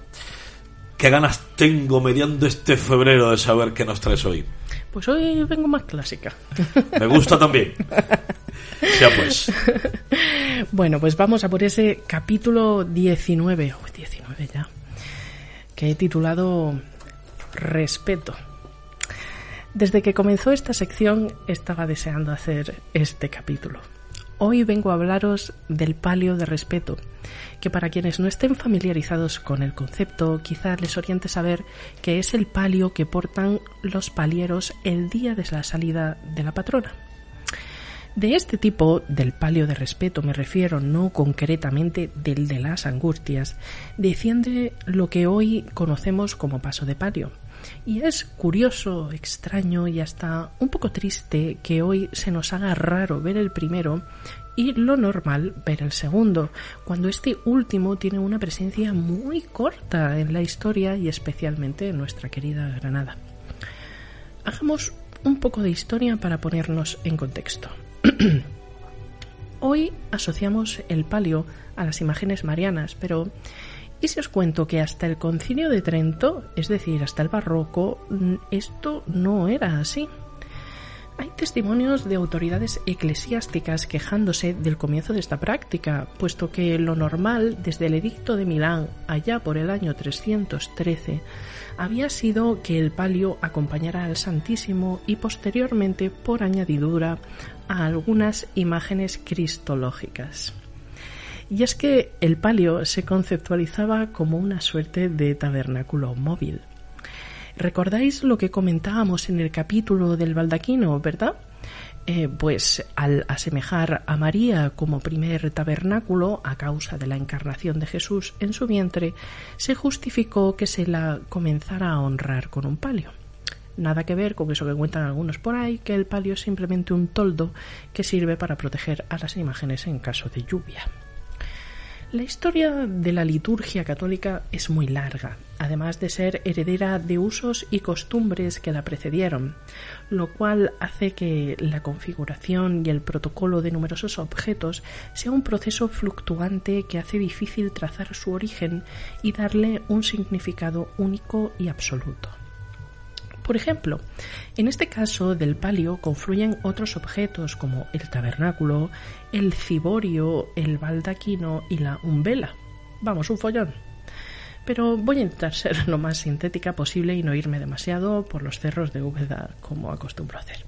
¿Qué ganas tengo mediando este febrero de saber qué nos traes hoy? Pues hoy vengo más clásica. Me gusta también. Ya pues. Bueno, pues vamos a por ese capítulo 19. 19 ya. Que he titulado Respeto. Desde que comenzó esta sección estaba deseando hacer este capítulo. Hoy vengo a hablaros del palio de respeto, que para quienes no estén familiarizados con el concepto, quizás les oriente saber que es el palio que portan los palieros el día de la salida de la patrona. De este tipo, del palio de respeto, me refiero no concretamente del de las Angustias, desciende lo que hoy conocemos como paso de palio. Y es curioso, extraño y hasta un poco triste que hoy se nos haga raro ver el primero y lo normal ver el segundo, cuando este último tiene una presencia muy corta en la historia y especialmente en nuestra querida Granada. Hagamos un poco de historia para ponernos en contexto. Hoy asociamos el palio a las imágenes marianas, pero ¿y si os cuento que hasta el Concilio de Trento, es decir, hasta el Barroco, esto no era así? Hay testimonios de autoridades eclesiásticas quejándose del comienzo de esta práctica, puesto que lo normal desde el Edicto de Milán, allá por el año 313, había sido que el palio acompañara al Santísimo y posteriormente, por añadidura, a algunas imágenes cristológicas. Y es que el palio se conceptualizaba como una suerte de tabernáculo móvil. ¿Recordáis lo que comentábamos en el capítulo del baldaquino, verdad? Pues al asemejar a María como primer tabernáculo a causa de la encarnación de Jesús en su vientre, se justificó que se la comenzara a honrar con un palio. Nada que ver con eso que cuentan algunos por ahí, que el palio es simplemente un toldo que sirve para proteger a las imágenes en caso de lluvia. La historia de la liturgia católica es muy larga, además de ser heredera de usos y costumbres que la precedieron, lo cual hace que la configuración y el protocolo de numerosos objetos sea un proceso fluctuante que hace difícil trazar su origen y darle un significado único y absoluto. Por ejemplo, en este caso del palio confluyen otros objetos como el tabernáculo, el ciborio, el baldaquino y la umbela. Vamos, un follón. Pero voy a intentar ser lo más sintética posible y no irme demasiado por los cerros de Úbeda como acostumbro hacer.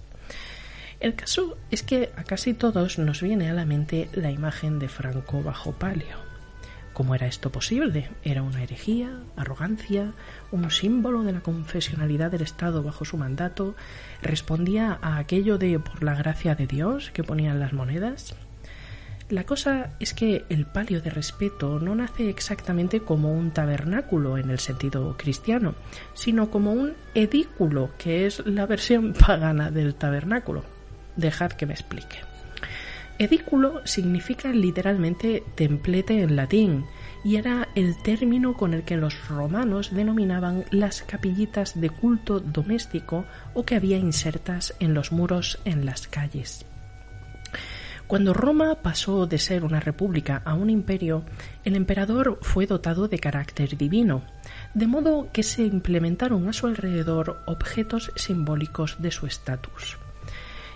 El caso es que a casi todos nos viene a la mente la imagen de Franco bajo palio. ¿Cómo era esto posible? ¿Era una herejía, arrogancia, un símbolo de la confesionalidad del Estado bajo su mandato? ¿Respondía a aquello de por la gracia de Dios que ponían las monedas? La cosa es que el palio de respeto no nace exactamente como un tabernáculo en el sentido cristiano, sino como un edículo, que es la versión pagana del tabernáculo. Dejad que me explique. Edículo significa literalmente templete en latín y era el término con el que los romanos denominaban las capillitas de culto doméstico o que había insertas en los muros en las calles. Cuando Roma pasó de ser una república a un imperio, el emperador fue dotado de carácter divino, de modo que se implementaron a su alrededor objetos simbólicos de su estatus.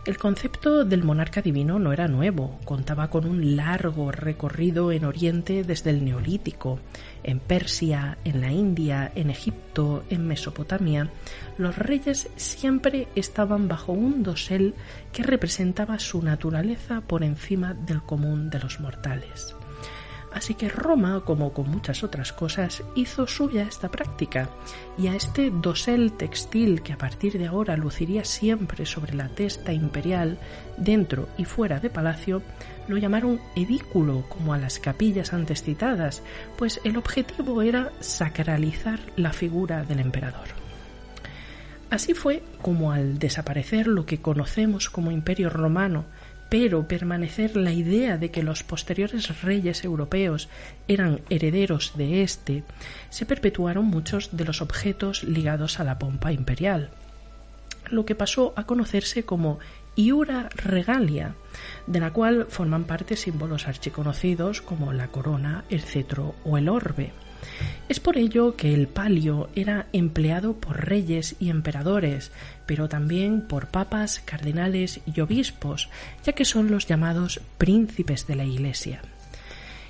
El concepto del monarca divino no era nuevo, contaba con un largo recorrido en Oriente desde el Neolítico. En Persia, en la India, en Egipto, en Mesopotamia, los reyes siempre estaban bajo un dosel que representaba su naturaleza por encima del común de los mortales. Así que Roma, como con muchas otras cosas, hizo suya esta práctica, y a este dosel textil que a partir de ahora luciría siempre sobre la testa imperial, dentro y fuera de palacio, lo llamaron edículo, como a las capillas antes citadas, pues el objetivo era sacralizar la figura del emperador. Así fue como, al desaparecer lo que conocemos como Imperio Romano, pero permanecer la idea de que los posteriores reyes europeos eran herederos de éste, se perpetuaron muchos de los objetos ligados a la pompa imperial, lo que pasó a conocerse como iura regalia, de la cual forman parte símbolos archiconocidos como la corona, el cetro o el orbe. Es por ello que el palio era empleado por reyes y emperadores, pero también por papas, cardenales y obispos, ya que son los llamados príncipes de la Iglesia.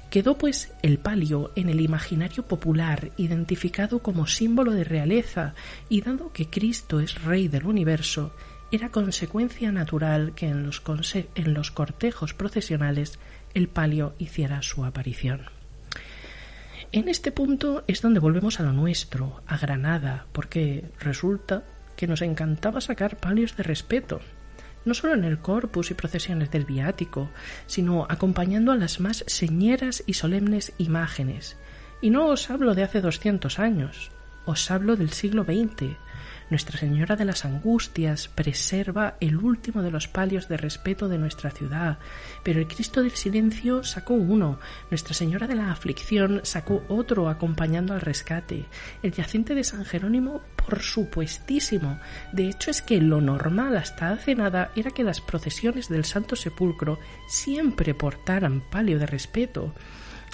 Quedó pues el palio en el imaginario popular identificado como símbolo de realeza, y dado que Cristo es Rey del universo, era consecuencia natural que en los cortejos procesionales el palio hiciera su aparición. En este punto es donde volvemos a lo nuestro, a Granada, porque resulta que nos encantaba sacar palios de respeto, no solo en el corpus y procesiones del viático, sino acompañando a las más señeras y solemnes imágenes. Y no os hablo de hace 200 años, os hablo del siglo XX. Nuestra Señora de las Angustias preserva el último de los palios de respeto de nuestra ciudad, pero el Cristo del Silencio sacó uno, Nuestra Señora de la Aflicción sacó otro acompañando al rescate, el yacente de San Jerónimo por supuestísimo. De hecho, es que lo normal hasta hace nada era que las procesiones del Santo Sepulcro siempre portaran palio de respeto.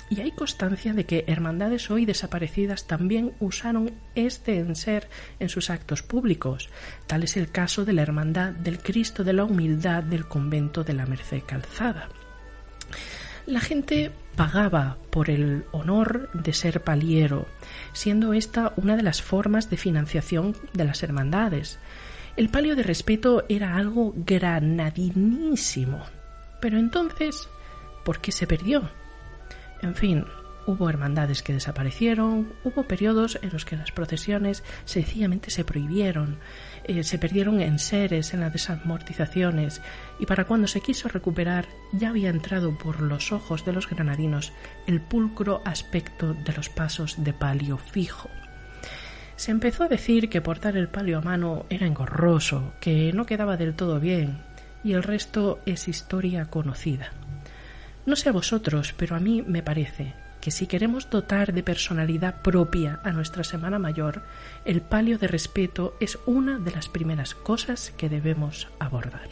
Y hay constancia de que hermandades hoy desaparecidas también usaron este enser en sus actos públicos. Tal es el caso de la Hermandad del Cristo de la Humildad del convento de la Merced Calzada. La gente pagaba por el honor de ser paliero, siendo esta una de las formas de financiación de las hermandades. El palio de respeto era algo granadinísimo. Pero entonces, ¿por qué se perdió? En fin, hubo hermandades que desaparecieron, hubo periodos en los que las procesiones sencillamente se prohibieron, se perdieron enseres en las desamortizaciones, y para cuando se quiso recuperar ya había entrado por los ojos de los granadinos el pulcro aspecto de los pasos de palio fijo. Se empezó a decir que portar el palio a mano era engorroso, que no quedaba del todo bien, y el resto es historia conocida. No sé a vosotros, pero a mí me parece que si queremos dotar de personalidad propia a nuestra Semana Mayor, el palio de respeto es una de las primeras cosas que debemos abordar.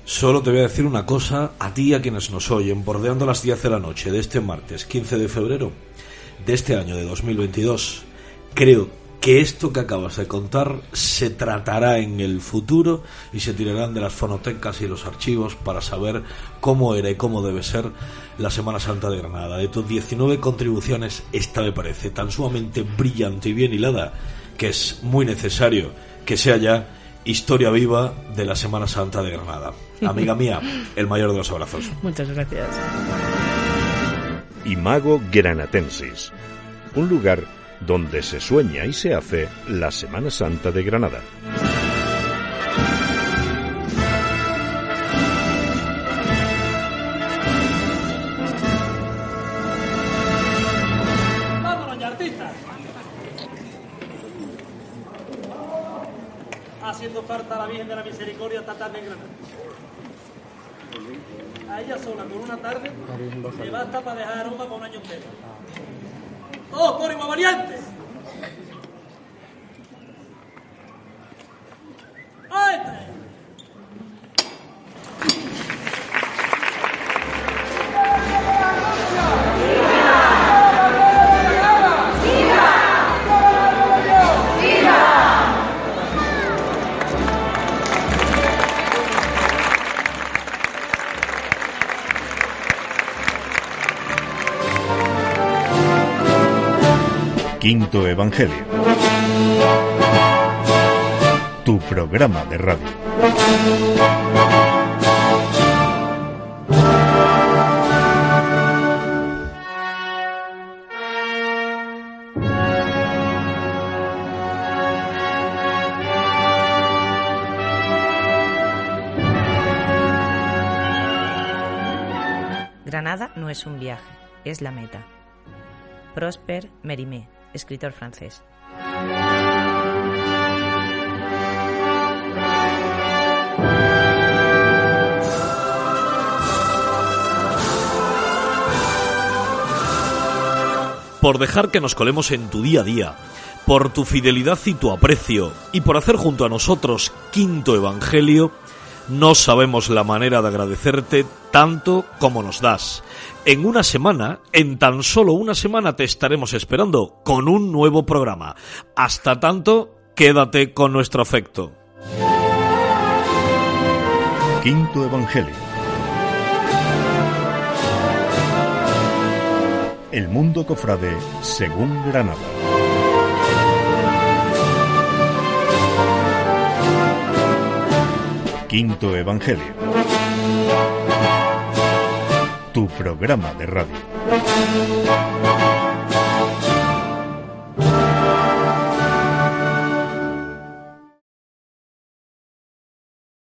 Solo te voy a decir una cosa a ti y a quienes nos oyen, bordeando las 10 de la noche de este martes 15 de febrero de este año de 2022. Creo que esto que acabas de contar se tratará en el futuro y se tirarán de las fonotecas y los archivos para saber cómo era y cómo debe ser la Semana Santa de Granada. De tus 19 contribuciones, esta me parece tan sumamente brillante y bien hilada que es muy necesario que sea ya historia viva de la Semana Santa de Granada. Amiga mía, el mayor de los abrazos. Muchas gracias. Imago Granatensis, un lugar donde se sueña y se hace la Semana Santa de Granada. ¡Vámonos ya, artistas! Haciendo falta la Virgen de la Misericordia esta tarde en Granada. A ella sola, con una tarde, le basta para dejar aroma para un año entero. ¡Todos por igual valientes! ¡Oeste! Quinto Evangelio. Tu programa de radio. Granada no es un viaje, es la meta. Prosper Mérimée, escritor francés. Por dejar que nos colemos en tu día a día, por tu fidelidad y tu aprecio, y por hacer junto a nosotros Quinto Evangelio, no sabemos la manera de agradecerte tanto como nos das. En una semana, en tan solo una semana, te estaremos esperando con un nuevo programa. Hasta tanto, quédate con nuestro afecto. Quinto Evangelio. El mundo cofrade según Granada. Quinto Evangelio. Tu programa de radio.